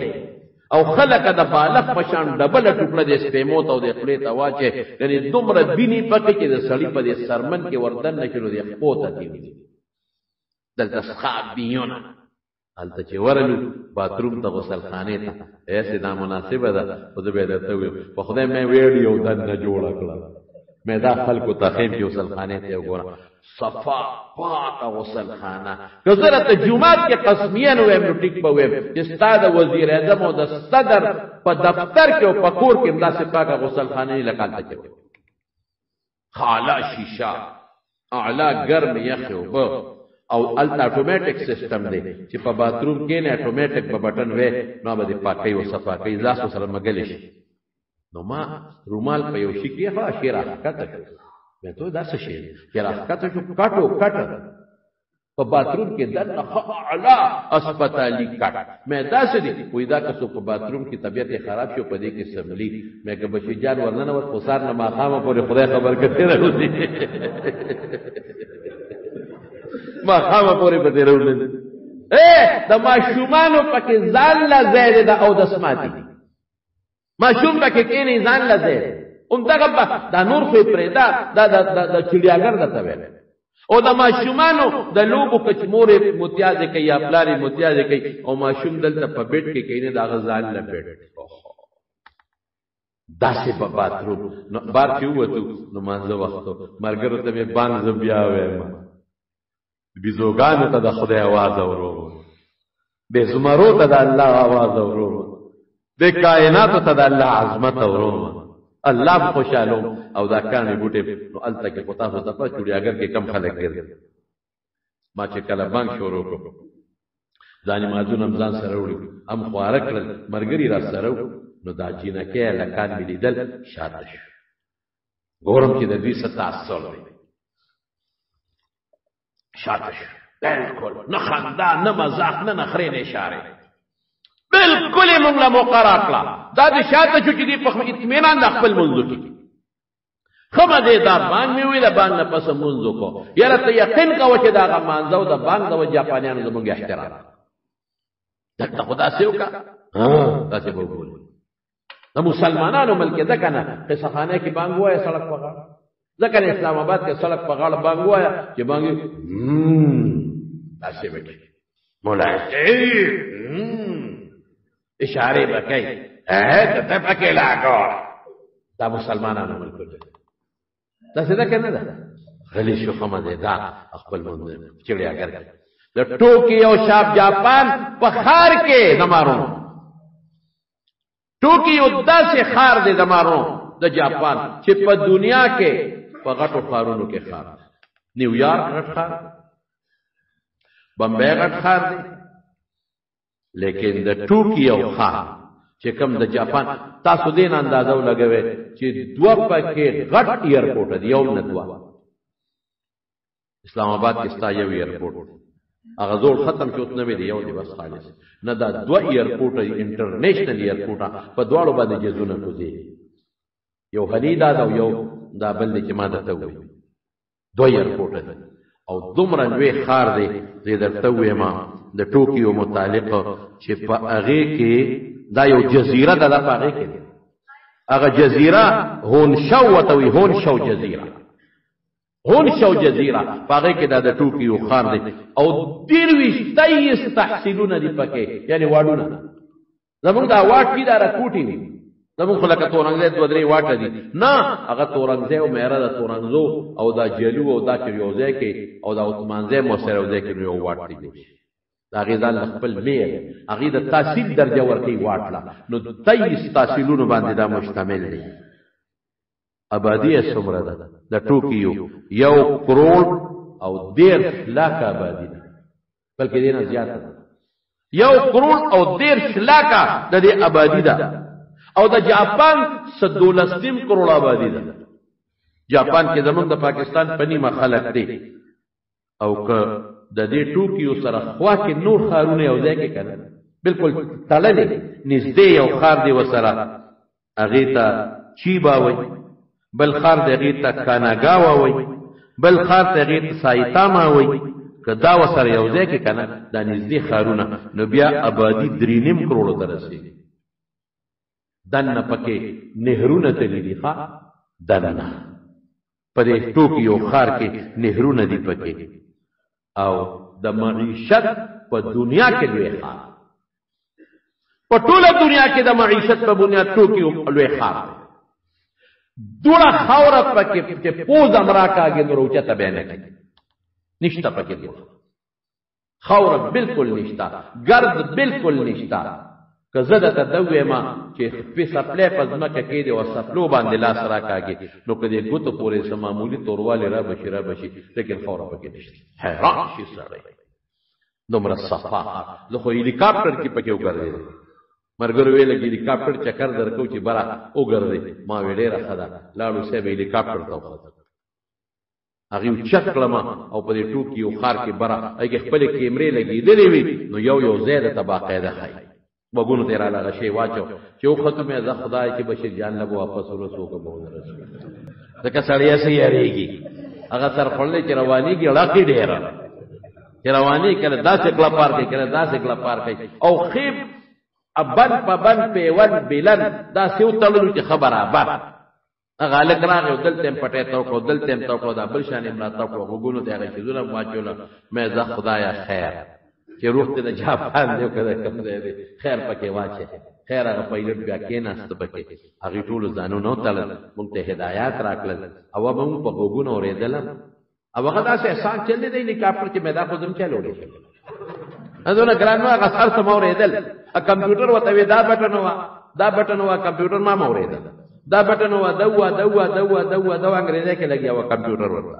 Speaker 1: او خلق د بالغ پشان ډبل ټوکړه د سپېمو ته د خپل ته واچي یعنی دومره بینی پکې چې د سړی په سرمن کې وردن نشلو دی خپوته دی دلته صحابيون الته چې ورلو باتروم ته غسل خانه ته ایسه دا مناسبه ده خو زه به درته ویم په خدای مې ویډیو دن نه جوړ کړل مې دا خلکو ته خیم کې غسل خانه ته وګوره صفا پاک غسل خانه کزرت جمعات کې قسمیه نو ویم ټیک په ویم چې استاد وزیر اعظم او د صدر په دفتر کې او په کور کې انداسه پاک غسل خانه نه لکالته کې خالا شیشه اعلی ګرم یخ او الټا اتوماتیک سیستم دی چې په باتروم کې نه اتوماتیک په بٹن وې نو به پاکي او صفا کوي ځاسو سره مګل شي نو ما رومال په یو شي کې ها شیرا کته مې ته دا څه شي شیرا کته شو کټو کټ په باتروم کې دنه اعلی اسپیټالي کټ مې دا څه دي وې دا که په باتروم کې طبيعت خراب شو په دې کې سملی مې که بشي جان ورننه ور خسار نه ما خامه پورې خدای خبر کړي راوځي ما خامه پورې پته راوړل د ماشومانو پکې ځان لا زید دا او د سماتی ماشوم پکې کینې ځان لا زید دغه دا نور خو پرېدا د چړیاګر دته ویل او د ماشومانو د لوبو کچمورې متیازه کوي یا پلاری متیازه کوي او ماشوم دلته په بیت کې کینې دا غزان لا بیت داسې په باتروم نو بار چې وته نو مانځه وختو مرګرو ته به باندې بیا وایم بیزوګانو ته د خدای आवाज اورو به زمرو ته د الله आवाज اورو د کائنات ته د الله عظمت اورو الله خوشاله او دا کانه بوټي نو الته کې پتا هو ته په چوڑی اگر کې کم خلک ګرځي ما چې کله بانک شروع کو ځانې مازون رمضان سره وړي ام خوارک مرګري را سره نو دا جینه کې لکان ملیدل شاته شو ګورم چې د دې ست اثر دی شاته شو بالکل نه خندا نه مزاح نه نخرې نه اشاره بالکل موږ له مقرر کړه دا د شاته شو چې دی په اطمینان د خپل منځو کې خمه دې دا باندې ویله باندې پس منځو کو یاره ته یقین کوه چې دا غمانځو د باندې د جاپانیانو زموږ احترام دغه خدا سیو کا دا څه وګورئ د مسلمانانو ملک ده کنه قصه خانه کې بانګ وای سړک وغه ځکه اسلام آباد کې سړک په غاړه بانګ وایا چې بانګ داسې وکړي مولا اشاره وکړي ته پکې لاګو دا مسلمانانو ملک دی دا څه ده کنه ده غلی شو خمه دا خپل مونږ چړیاګر د ټوکیو شاپ جاپان په خار کې دمارو ټوکیو داسې خار دی دمارو د جاپان چې په دنیا کې په غټو خارونو کې خار نیویارک غټ خار بمبئی غټ خار دی لیکن د ټوکیو خار چې کوم د جاپان تاسو دین اندازو لګوي چې دوه پکې غټ ایرپورټ دی یو نه دوه اسلام آباد کې ستا یو ایرپورټ هغه زور ختم شوت نه دی یو دی بس خالص نه دا دوه ایرپورټ انټرنیشنل ایرپورټ په دواړو باندې جزونه کوزي یو خلیدا دا یو دا بل چې ما ته وي دوه ایرپورټ او دومره لوی خار دی زه درته وایم د ټوکیو متعلق چې په هغه کې دا یو جزیره ده په هغه کې هغه جزیره هونشو وتوي هونشو جزیره هونشو جزیره په هغه کې دا د ټوکیو خار دی او 23 تحصیلونه دي پکې یعنی واډونه زموږ دا واټ کی دا راکوټي وي زموږ خلک تورنګ دوه درې واټ دي نه هغه تورنګ او مېره د تورنګزو او دا جلو او دا چریوځه کې او دا عثمانزه مو سره وځي کې یو واټ دی دا غیزان خپل میر هغه د تحصیل درجه ورکی واټلا نو 23 تحصیلونو باندې دا مشتمل دی آبادی څومره ده د ټوکیو 1 کروڑ او 1.5 لاکھ آبادی ده بلکې دینه زیات ده 1 کروڑ او 1.5 لاکھ د دې آبادی ده او د جاپان 12 کروڑ آبادی ده جاپان کې زمونږ د پاکستان پنی مخالک دي او که د دې ټوکیو سره خوا کې نور خارونه یو ځای کې کړه بالکل تړلې نږدې یو خار دی وسره هغه ته چیبا وای بل خار دی هغه ته کاناګاوا وای بل خار ته هغه ته سایتاما وای کدا وسره یو ځای کې کنه د نږدې خارونه نو بیا آبادی 3.5 کروڑ ته رسیدي دنه پکې نهرونه تللی ښا دنه په دې ټوکیو خار کې نهرونه دی پکې او د معیشت په دنیا کې لوی خار په ټوله دنیا کې د معیشت په بنیاد ټوکیو لوی خار دوړه خاوره پکې چې پوز امراکاږي نو روچته بیان کوي نشته پکې دی خاوره بالکل نشته ګرد بالکل نشته که زه د تدوی ما چې په سپلې پزماکه کې دی او سپلو باندې لاس راکاږي نو کدی ګوتو پورې سم معمولی تورواله را بشي لیکن خاوره پکې نشته حیران شي سره دومره صفا زه خو هلیکاپټر کې پکې وګرځې مرګر ویل کې هلیکاپټر چکر درکو چې برا وګرځې ما ویلې راخدا لاړو سه هلیکاپټر ته وخته هغه چکلما او په دې ټوکیو خار کې برا هغه خپل کیمرې لګېدلې وي نو یو زیاده تباقاعده خای وګونو تیرا لغه شی واچو چې ختمه ز خدای چې بشیر جان له واپس ورسو کو به رسول ځکه سړی سي یریږي هغه تر خپل چې روانيږي لاکې ډیر چې رواني کړه داسې کلا پار کې کړه داسې کلا پار کې او خيب ابن پبن پیون بلن داسې وتللو چې خبره ابد هغه لک راغی دل تم پټه تو کو دل تم تو کو دا بل شان امرات تو کو وګونو ته هغه شذونه واچول مې ز خدایا خیر چې روح ته جاپان دیو کده کوم دی خیر پکې واچي خیر هغه پایلټ بیا کې ناست پکې هغه ټول ځانو نو تل مونږ ته هدایت راکړل او موږ په وګونو اوریدل او هغه داسې احسان چل دی هلیکاپټر چې مې دا خو زم چلوړې اذن ګرانو هغه سر سم اوریدل ا کمپیوټر وته دا بٹن وا کمپیوټر ما اوریدل دا بٹن وا دوا انګریزي کې لګیا و کمپیوټر ورته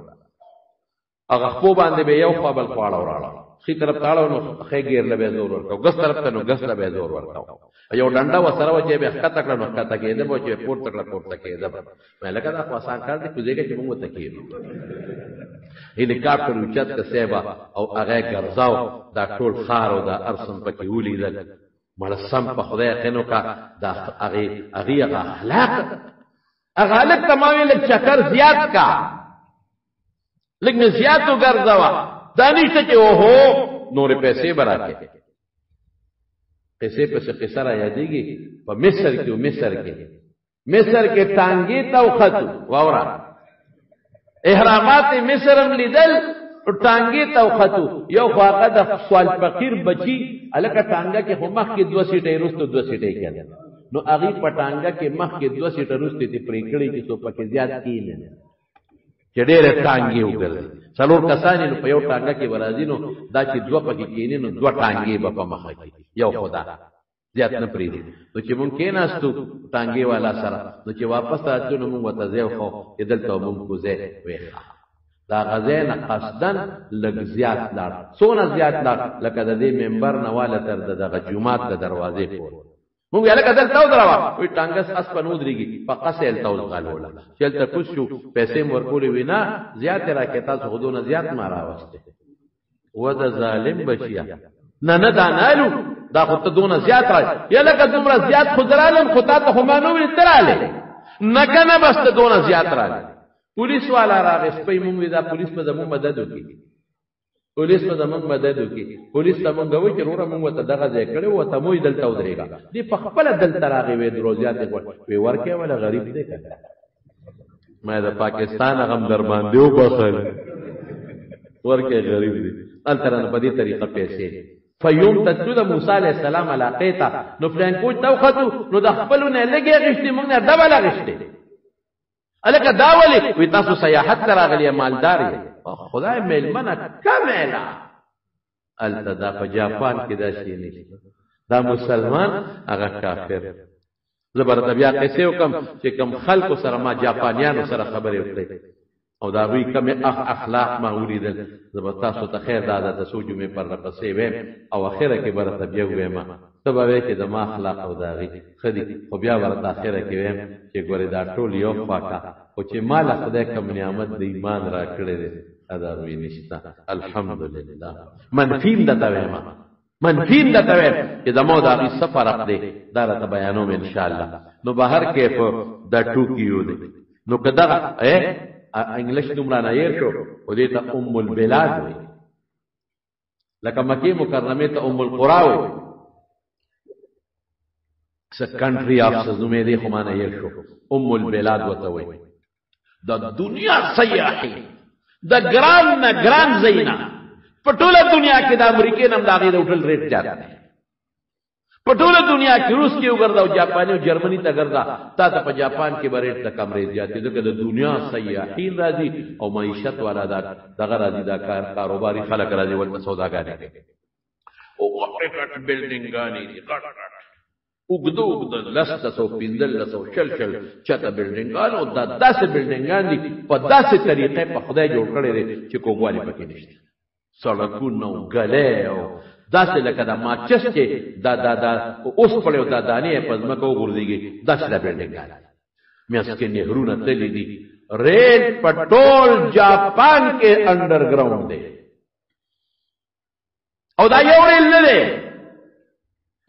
Speaker 1: هغه خو باندې به یو خپل خواړه وراله خي طرف تاړو نو خې غیر له به زور ورکاو ګس طرف ته نو ګس له به زور ورکاو یو ډنډا وسره و چې به خطا کړه نو خطا کېده مو چې پورته کېده مې لکه دا آسان کار دی کوزیږي چې موږ ته کېږي هلیکاپټر اوچت ته سیبا او هغه ګرځاو دا ټول خار او دا ارسم پکې ولیدل مړسم په خدای خنو کا دا هغه اخلاق اغالب تمامي لک چکر زیات کا لیکن زیات تو ګرځاوا دانشته چې اوهو نور پیسې براکه پیسې قصه را یادېږي په مصر کې ټانګي تو خط واورا احرامات مصرم لیدل ټانګې ته وختو یو خواقه د سوال فقیر بچی الکه ټانګه کې هم مخ کې 2 سیټې رستو 2 سیټې کړي نو هغه په ټانګه کې مخ کې 2 سیټې رستې ته پرې کړي چې څو پکې زیات کینې چې ډېر ټانګې وګرځي څلور کسان نو په یو ټانګه کې ورازي نو دا چې 2 پکې کینې نو 2 ټانګې په مخه کې یو خدا زیات نه پرې دي نو چې مونږ کې ناستو ټانګې والا سره نو چې واپس راځو نو مونږ وته ځو خو دلته مونږ کوزه وېخه دا غزین قصدن لګ زیات لاړ سونه زیات لاړ لکه د دې منبر نواله تر دغه جمعات د دروازې پورې مونږ یې لکه دلته ودروا وي ټانګس اس په نودريږي په قصل تول غالولا چلته کوشو پیسې ورکولې وینا زیات راکې تاسو غدونه زیات ما راوسته و د ظالم بچیا نه دانالو دا خو ته دونه زیات را یا لکه دومره زیات خضرالم خو ته همانو وی تراله نه کنه بس ته دونه زیات را پولیس والا راغی سپی مونږ دا پولیس په زموږ مدد وکړي پولیس په زموږ مدد وکړي پولیس ته مونږ وایي چې وروره مونږ ته دغه ځای کړی و ته مو دلته ودرېږه دی په خپل دلته راغی وې دروزیات وی ورکه ولا غریب دی کړه ما دا پاکستان غم در باندې وبخل ورکه غریب دی الترن په دې طریقه پیسې فیوم تدود موسی علیہ السلام علاقه نو پلان کوټ توخذو نو د خپلونه لګي غشتي مونږ نه دبل غشتي الکه داولی وی تاسو سیاحت راغلی مالدار خدای میلمنه کملا التدا په جاپان کې دا شی نشته دا مسلمان هغه کافر زبر بیا قصه وکم چې کم خلکو سره ما جاپانیانو سره خبرې وکړې او دا وی کم اخلاق ما ولیدل زبر تاسو ته خیر دادا د سوجو می پر قصې وې او اخره کې برته بیا وې ما سبا کې د ما اخلاق او داغي خدي خو بیا ورته اخره کې وې چې ګوره دا ټول یو پاکا او چې مال خدای کوم نعمت د ایمان را کړې ده ادا وی نشتا الحمدلله منفیم دته وېما منفیم دته وې چې د مو دا سفر اخلي دا راته بیانوم ان شاء الله نو بهر کې په د ټوکیو دي نو کدا انګلیش دومره نه یې شو او دې ته ام البلاد وې لکه مکه مکرمه ته ام القرى وې س کنټری اف زمې دې خو معنی یې شو ام البلاد وته وې د دنیا سیاحي د ګران زینا په ټوله دنیا کې د امریکای نم داغه هوټل ریټ زیات دی په ټوله دنیا کې روس کې وګرځاو جاپاني او جرمني ته ګرځا تا ته په جاپان کې به ریټ کم ریټ زیات دی ځکه د دنیا سیاحین راځي او معیشت والا دغه راځي دا کاروباري خلک راځي ولته سوداګانې او وقټ بلډینګانی دي وګدو لسته پیندل لسو شل چاته بلډینګان او داسې بلډینګان دي په داسې طریقې په خدای جوړ کړی دي چې کوګوالي پکې نشته سړکونو غلې او داسې لکه دا ماچس چې دا اوس په یو دانې په ځمکه وګرځيږي داسې بلډینګان میاس کې نهرونه تللی دي ریل پټول جاپان کې انډرګراوند دی او دا یو ریل نه دی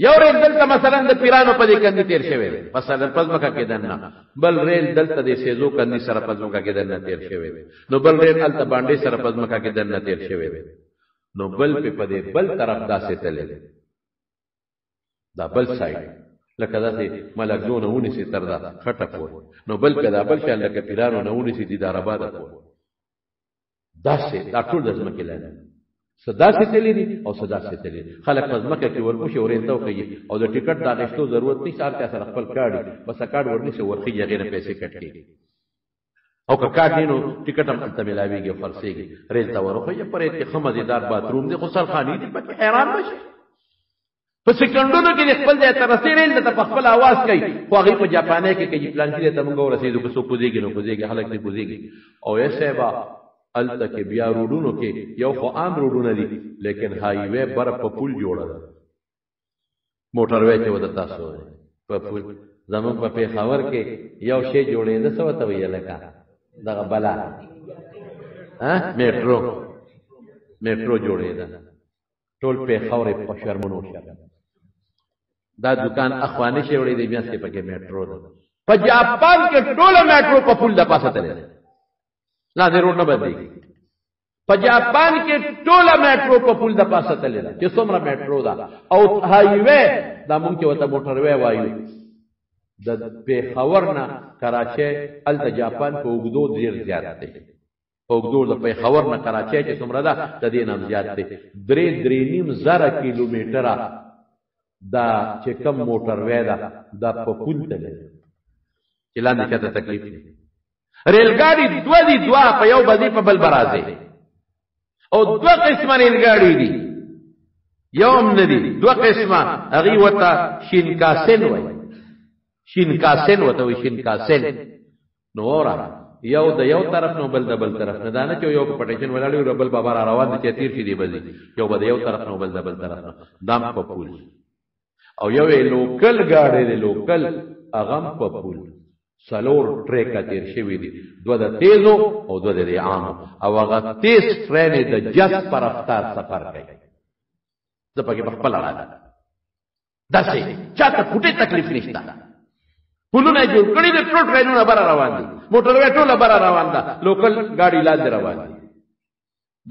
Speaker 1: یو ریل دلته مثلا د پیرانو په دې کندې تیر شوی دی مثلا پزماکه کې دنه بل ریل دلته د سيزو کندې سره پزماکه کې دنه تیر شوی دی نو بل ریل الته باندې سره پزماکه کې دنه تیر شوی دی نو بل په دې بل طرف داسې تللی دا بل سایډ لکه داسې ملګرو ونی سي تر دا خټه پور نو بل په دا بل شان لکه پیرانو نه ونی سي د آباد پور داسې دا ټول د ځمکې لاله صدا سے تلی دي او صدا سے تلی دي خلک پزماکه کې ورپوشي ورینته کوي او د ټیکټ دا غشتو ضرورت نشته ارته سره خپل کارډ بس کارډ ورني سي ورخي غیر پیسې کټ کی او که کارډ نو ټیکټ هم ته ملاويږي فرسيږي ریل تا ورخه یې پرې کې خمزیدار باتروم دي غسل خاني دي پکې حیران بشي په سکندونو کې خپل ځای ته رسېږي ته په خپل आवाज کوي خو هغه په جاپاني کې کې پلان کې ته موږ ورسېږو که څوک کوزيږي نو کوزيږي خلک دې کوزيږي او یې سبا الته کې بیا روډونو کې یو خو عام روډونه دي لیکن هاي وے بر په پول جوړه ده موټر وې چې ودتا سو په پول زمون په پیښور کې یو شی جوړې ده څه وته ویل کا دغه بلا میټرو جوړې ده ټول پیښور په شرمونو شه دا دکان اخواني شی وړې دی بیا څه پکې میټرو ده په جاپان کې ټول میټرو په پول د پاسه تللی لا دې روډ نه بدلېږي په جاپان کې ټوله میټرو په پول د پاسه تللی ده چې څومره میټرو ده او هاي وے دا مونږ چې وته موټر وے وایو د پیښور نه کراچۍ ال د جاپان په وګدو ډیر زیات دی اوږدو د پیښور نه کراچۍ چې څومره ده د دې نه زیات دی 3.5 کیلومتره دا چې کم موټر وې ده دا په پول ته لري چې لاندې چاته تکلیف نه ریل ګاډي دوه په یو باندې په بل برازي او دوه قسمه ریل ګاډي دي یوم ندی دوه قسمه هغه وته شینکاسن وای شینکاسن وته وای شینکاسن نورا یو د یو طرف نو بل د بل طرف نه دانه چې یو په پټیشن ولاړی او بل بابا روان دي چې تیر شي دی بزي یو به د یو طرف نو بل د بل طرف دام په پول او یو لوکل ګاډي دی لوکل اغم په پول سلور ټریک تیر شوی دي دوه د تیزو او دوه د عام او هغه تیز ټرین د جس پر رفتار سفر کوي د پکې خپل راځه داسې چاته پټه تکلیف نشته پولونه جوړ کړی د ټول ټرینونه بار روان دي موټر وې ټول بار روان ده لوکل ګاډي لاندې روان دي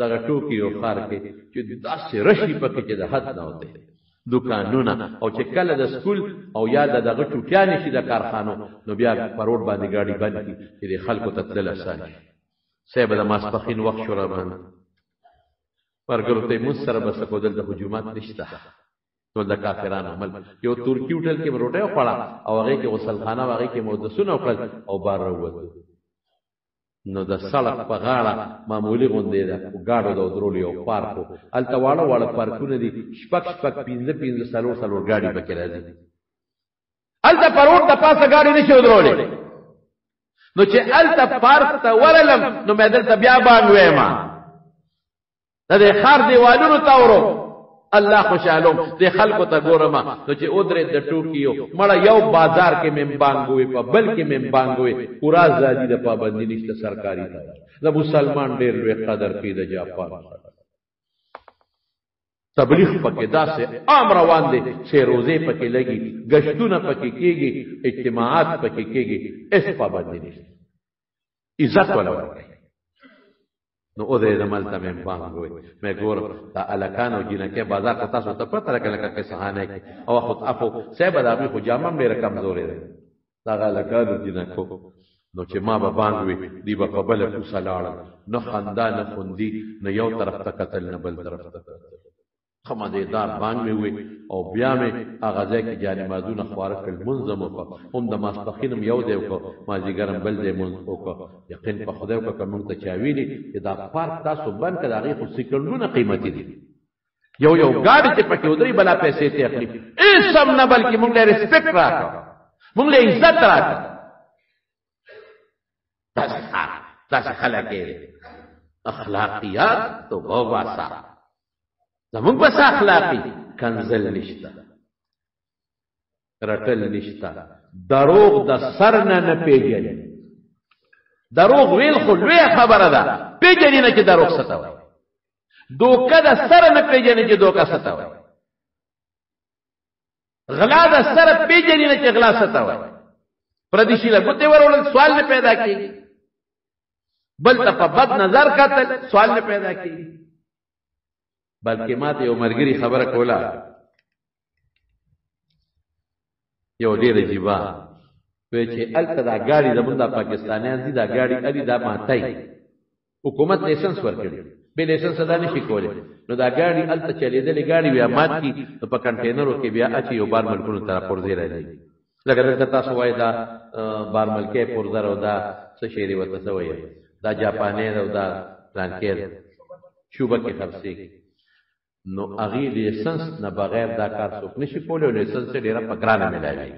Speaker 1: دغه ټوکی او خار کې چې داسې رشي پکې چې د حد نه وته دکانونه او چې کله د سکول او یاد دغه ټوټیان شي د کارخانو نو بیا پروډ باندې ګاډي بند کی چې د خلکو ته تل اسانه سبب د ماسپخین وخت شو را باندې ورګرو ته مستر بس کو دل د هجومات نشته ټول د کافرانو عمل یو ترکی هوټل کې روټه خوړه او هغه کې غسل خانه هغه کې مودسونه وکړ او بار وروت نو د سړک په غاړه معمولی غونډې ده ګاډو د درولې او پارکو الته واړه پارکونه دي شپک 15 سالور ګاډي پکې راځي الته پروت د پاسه ګاډي نشي درولې نو چې الته پارک ته ورلم نو مې دلته بیا باندې ما د خار دیوالونو تاورو الله خوشالم د خلکو ته ګورم نو چې اودره د ټوکیو مړه یو بازار کې مم بانګوي په بل کې مم بانګوي پورا ازادي د پابندی نشته سرکاري ته د مسلمان ډېر لوی قدر کوي د جاپان تبلیغ پکې داسې عام روان دي چې روزه پکې لګي گشتونه پکې کېږي اجتماعات پکې کېږي اس پابندی نشته عزت ولا ورکړي نو او دې زمال ته مې بانګوي مې ګور تا الکانو جنکه بازار ته تاسو ته پته راکړه کې سهانه او خود اپو سبب دا مې خو جامم ډېر کمزورې ده دا الکانو جنکو نو چې ما به بانګوي دی په بل کو سلاړ نو خندان خوندي نو یو طرف ته قتل نه بل طرف ته خمدیدار بانګ مې وي او بیا مې هغه ځای کې جانمازونه خواره کړ منظم وکړ هم د ماسپخینم یو دی وکړ مازیګرم بل دی وکړ یقین په خدای وکړ کوم ته چاویلی چې دا پارک تاسو بند کړه هغه خو سکندونه قیمتي دي یو ګاډي چې پکې ودري بلا پیسې ته اخلي اسم نه بلکې موږ له ریسپیکټ راکړه موږ له عزت راکړه تاسو خلک اخلاقیات تو واسا زمون بس اخلاقی کنزل نشتا رټل نشتا دروغ د سر نه پیژني دروغ ویل خو لوی خبره ده پیژني نه چې دروغ ستوي دوکه د سر نه پیژني چې دوکه ستوي غلا د سر پیژني نه چې غلا ستوي پردیشي له ګوتې ورول سوال نه پیدا کیږي بل ته په بد نظر کتل سوال نه پیدا کیږي بلکې ماته یو مرګري خبره کوله یو ډېر جیبا وی چې الته دا ګاډي زمونږ د پاکستانیان دي دا ګاډي ادي دا ماتای حکومت لایسنس ورکړي به لایسنس ادا نشي کولای نو دا ګاډي الته چلیدلې ګاډي بیا مات کی په کنټینرو کې بیا اچي یو بار ملکونو طرف پورځي راځي لکه دا تاسو وای دا بار ملکې پورځر او دا څه شی وته سوې دا جاپاني او دا پلانکیر شوبه کې خرڅي نو اغي لایسنس نه بغیر دا کار څوک نشي کولای لایسنس ډیره پګرانه ملایي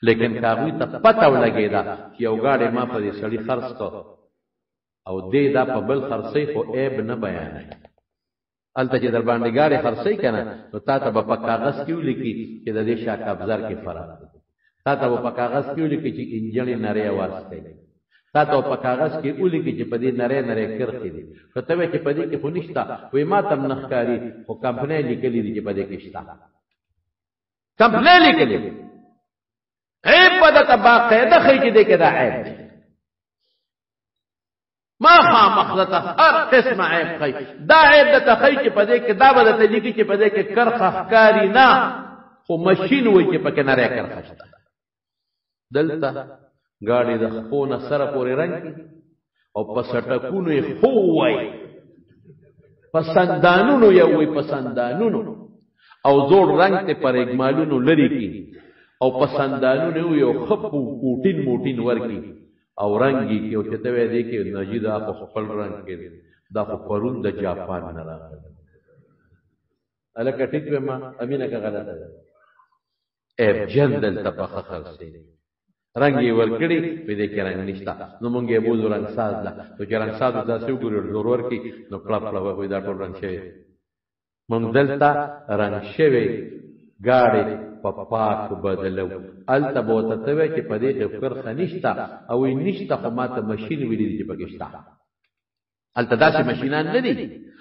Speaker 1: لیکن کاغوی ته پته ولګی دا چې یو گاډي ما په دې سړی خرڅ کو او دې دا په بل خرڅي خو عیب نه بیانای الته چې در باندې گاډي خرڅي کنه نو تا ته په کاغذ کې ولیکي چې د دې شاک ابزار کې فرق تا ته په کاغذ کې ولیکي چې انجن نری आवाज کوي تا ته په کاغذ کې ولیکي چې په دې نری کرخي دي ته وې چې په دې کې خونښتا وې ما تم نخکاری او کمپنۍ لیکلي دي چې په دې کې شتا کمپنۍ لیکلي عیب بدته باقاعده خې کې دې کې دا عیب ما خام مخلطه هر قسم عیب خې دا عیب د تخې چې په دې کې دا بدته لیکي چې په دې کې کرخه ښکاری نه خو ماشين وې چې پکې نری کرخه شته دلته گاڑی د خپونه سره پورې رنگ او پسټکونو یې خو وای پسندانونو یو وی پسندانونو او زوړ رنگ ته پر اجمالونو لري کی او پسندانونو یو خپو کوټین موټین ورکی او رنگي کې او چته وې دي کې نجیدا په خپل رنگ کې دا خو پرون د جاپان نه راغلی الکه ټیک به ما امینه کا غلطه ده اب جندل تپخ خرسي رنگي ورکړي په دې کې رنگ نشتا نو مونږه بوزو رنگ ساز ده تو چې رنگ ساز دا څو ګورو زور ورکی نو پلا پلا وې دا ټول رنگ شي مونږ دلته رنگ شوی گاڑی پا پاک بدلو التا بوتتوی چه پا دیخ فرخ نشتا اوی نشتا خو ما تا مشین ویلی دی چه پکشتا التا دا سی مشینان ندی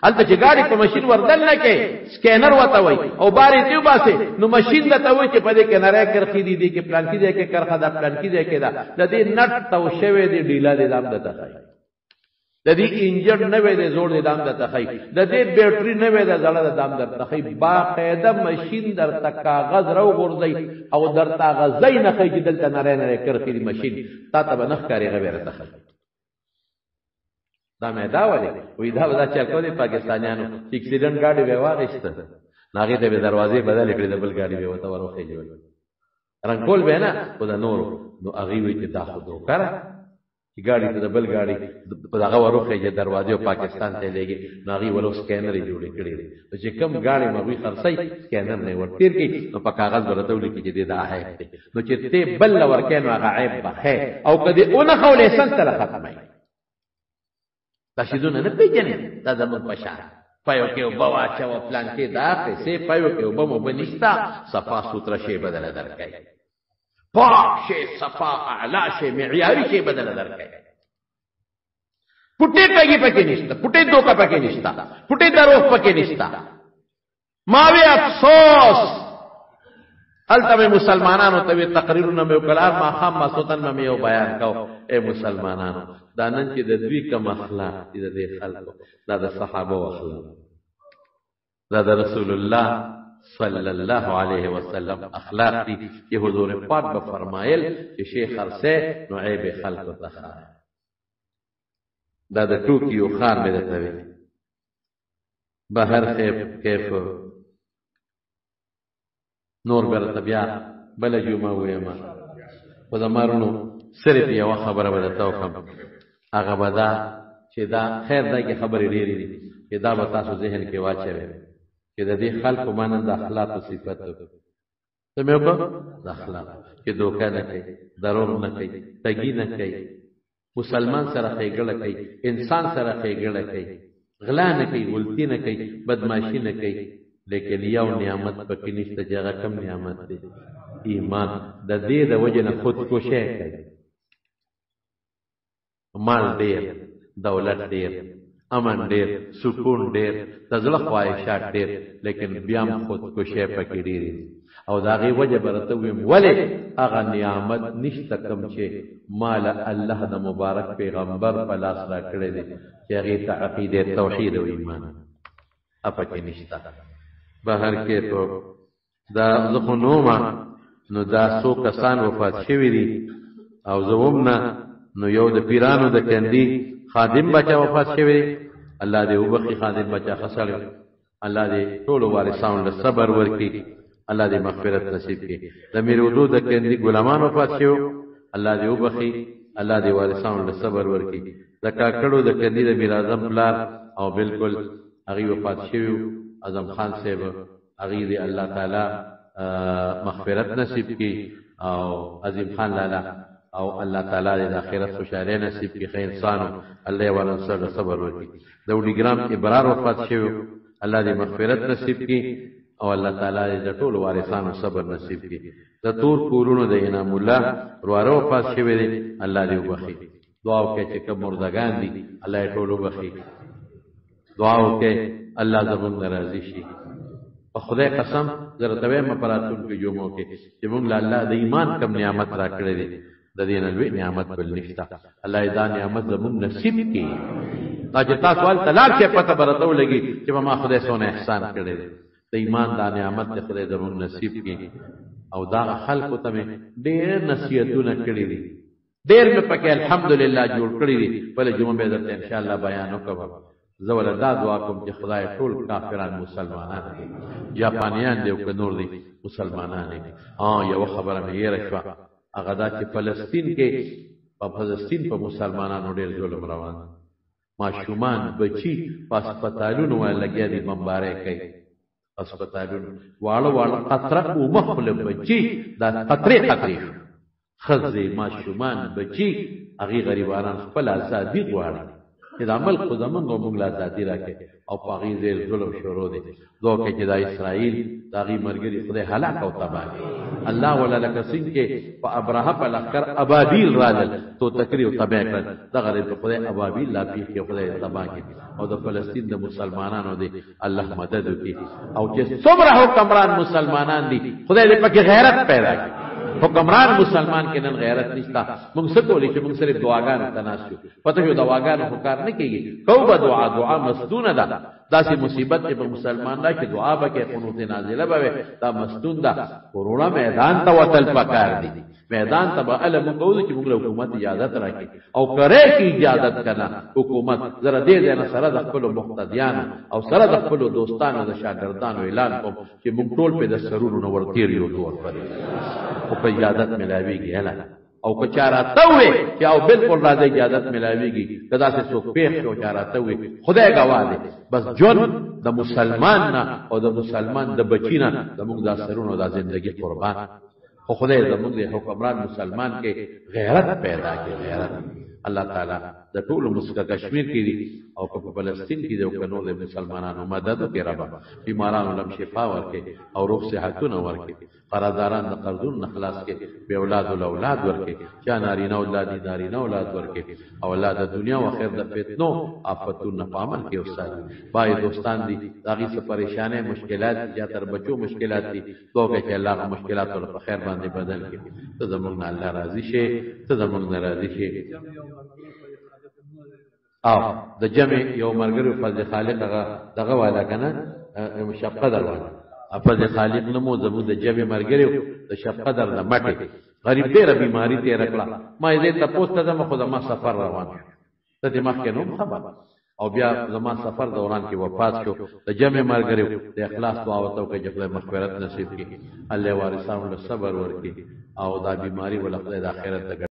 Speaker 1: التا چه گاڑی پا مشین وردل نکے سکینر وطوی او باری تیو باسه نو مشین دا توی چه پا دی کنره کرخی دی که پلانکی دی که کرخا دا پلانکی دی که دا دی نٹ تاو شوی دی ڈیلا دی دام دا تخی د دې انجن نوې د زوړ د دام د تخی د دې بیټری نوې د زړه د دام در تخی باقاعده ماشين در تک کاغذ راو غورځي او در کاغذای نه خې دلته نری نری کرخي د ماشين تا ته بنخ کاری غوړه تخی دا مې دا ولې وې دا چې کولی پاکستانیانو اکسیډنټ گاډي وواغښت ناګه ته به دروازې بدل کړې د بل گاډي به وته وروخې جوړ رنګول به نه او دا نور نو اغي وې چې دا خو دوکره گاڑی ته بل گاڑی په دغه وروخه چې دروازه پاکستان ته لګي ناغي ولو سکینر جوړ کړی دی چې کم گاڑی مغوي خرڅي سکینر نه ورتیر کی نو په کاغذ ورته ولیکي چې دا عیب دی نو چې ته بل ورکینو هغه عیب بخې او کدی اون خولې سن تل ختمه تاسو نه پیژنې دا زمون پشا پایو کې وبوا چې و پلان کې دا پیسې پایو کې وبمو بنښتا صفا سوتره شی بدل درکای پاک شی صفا اعلی شی معیاری شی بدل درکای پټه پګي پکې نشته پټه دوکا پکې نشته پټه دروغ پکې نشته ماوی افسوس التم مسلمانانو ته تقریرونه مې وکړار ما خام ما سوتن مې یو بیان کو اے مسلمانانو دا نن چې د دوی کوم اخلاق دي د خلکو دا د صحابه اخلاق دا د رسول الله صلی الله علیه وسلم اخلاق دي چې حضور پاک به فرمایل چې شیخ خرسه نو عیب خلق ته دا د ټوکیو خان مې درته وی بهر کیف نور برته بیا بل جمعه ویما په زمارونو صرف یو خبره بدته وکم هغه بدا چې دا خیر دغه خبرې ډېرې دي چې دا به تاسو ذهن کې واچوي چې د دې خلکو مانند د اخلاق او صفات ته مې په د اخلاق کې دوکه نه کوي دروغ نه کوي تګي نه کوي مسلمان سره ښېګړه کوي انسان سره ښېګړه کوي غلا نه کوي غلطي نه کوي بدمعشي نه کوي لیکن یو نعمت پکې نشته چې هغه کم نعمت دی ایمان د دې د وجه نه خودکشي کوي مال ډېر دولت ډېر امن ډېر سکون ډېر د زړه خواهشات ډېر لیکن بیا هم خودکشي پکې ډېرې او د هغې وجه به راته ویم ولې هغه نعمت نشته کوم چې مال الله د مبارک پیغمبر په لاس را کړی دی چې هغې ته عقیده توحید او ایمان پکې نشته بهر کې په دا زه خو نومه نو دا څو کسان وفات شوي دي او زه هم نه نو یو د پیرانو د کندي خادم بچا وفات شوی الله دې وبخي خادم بچا خسر الله دې ټول وارثانو له صبر ورکړي الله دې مغفرت نصیب کړي د میر وجود د کندي غلامان وفات شو الله دې وبخي الله دې وارثانو له صبر ورکړي د کاکړو د کندي د میر اعظم پلار او بالکل هغه وفات شوی اعظم خان صاحب هغه دې الله تعالی مغفرت نصیب کړي او عظیم خان لالا او الله تعالی دې د آخرت خوشاله نصیب کړي خیر انسانو الله ورن سره صبر وکړي د وډیګرام ابرار وفات شوی الله دې مغفرت نصیب کړي او الله تعالی دې د ټول وارثانو صبر نصیب کړي د تور کورونو د انعام الله ورواره وفات شوی دی الله دې وبخي دعا وکړي چې کوم مردگان دي الله یې ټول وبخي دعا وکړي الله زموږ راضي شي په خدای قسم زرته مې پراتون کې جومو کې چې موږ الله د ایمان کم نعمت را کړې دي د دې نلوي نعمت بل نشته الله دې نعمت زموږ نصیب کړي دا چې تاسو ول طلاق کې پته برته ولګي چې ما خدای سونه احسان کړی دی د ایمان دا نعمت دې خدای زموږ نصیب کړي او دا خلکو ته ډېر نصیحتونه کړې دي ډېر مې پکې الحمدلله جوړ کړي دي بله جمعه به درته انشاءالله بیان وکړم زه وله دا دعا کوم چې خدای ټول کافران مسلمانان دي جاپانیان دي او که نور دي مسلمانان دي یوه خبره مې هېره شوه هغه دا چې فلسطین کې په فلسطین په مسلمانانو ډېر ظلم روان ماشومان بچي په هسپتالونو باندې لګیا دي بمبارۍ کوي هسپتالونو واړه واړه قطره اومه خپله بچي دا قطرې شو ښځې ماشومان بچي هغې غریبانان خپل ازادي غواړي چې دا ملک خو زمونږ او موږ له ازادي راکړي او په هغې ډېر ظلم شروع دی دعا کوي چې دا اسرائیل د هغې ملګري خدای هلاک او تباه کړي الله ولا لکه څنګه چې په ابرهه په لښکر ابابیل رالل توتکري او تباه کړل دغه د خدای ابابیل لا پیښې خدای تباه کړي او د فلسطین د مسلمانانو دی الله مدد وکړي او چې څومره حکمران مسلمانان دي خدای دې پکې غیرت پیدا کړي حکمران مسلمان کې نن غیرت نشته موږ څه کولی چې موږ صرف دعاګانو ته ناست یو پته شو دعاګانو خو کار نه کېږي کو به دعا مسدونه ده داسې مصیبت چې په مسلمان دا چې دعا به کې قنوت نازله به دا مسدون ده وروڼه میدان ته وتل پکار دي میدان ته به هله موږ کوو چې موږ له حکومت اجازت راکړي او کرے کې اجازت کنه حکومت زره دې نه سره د خپلو مقتدیانو او سره د خپلو دوستانو د شاګردانو اعلان کوم چې موږ ټول په د سرونو نه ورتېر یو دوه پرې او په اجازت ملاویږي هله او که چا راته ووې چې او بلکل راځي اجازت ملاویږي که داسې څوک پېښ شو چا راته ووې خدای ګواه دی بس ژوند د مسلمان نه او د مسلمان د بچي نه زموږ دا سرونو دا زندګي قربان خو خدای زموږ د حکمران مسلمان کې غیرت پیدا کړي غیرت الله تعالی د ټولو مسکه کشمیر کې دي او په فلسطین کې دي او که نور د مسلمانانو مدد وکړي ربه بیمارانو لم شفا ورکړي او روغ صحتونه ورکړي قرضداران د قرضونو نه خلاص کړي بې اولادو له اولاد ورکړي چا نارینه اولاد دي نارینه اولاد ورکړي او الله د دنیا و آخر د فتنو آفتونو نه په عمل کې وساتي بای دوستان دي د هغې څه پریشانۍ مشکلات دي یا تر بچو مشکلات دي دعا کوي چې الله هغه مشکلاتو له په خیر باندې بدل کړي ته زموږ نه الله راضي شي ته زموږ نه راضي شي او د جمع یو ملګری فضل خالق هغه دغه والا که نه شب قدر والا فضل خالق نه مو زموږ د جمع ملګری د شب قدر نه مټې غریب ډېره بیماري تېره کړه ما یې دې تپوس ته ځم خو زما سفر روان شو ته دې مخکې نه خبر او بیا زما سفر دوران کې وفات شو د جمع ملګری د اخلاص دعا ورته وکړئ چې خدای مغفرت نصیب کړي الله وارثانو له صبر ورکړي او دا بیماري ول خدای د آخرت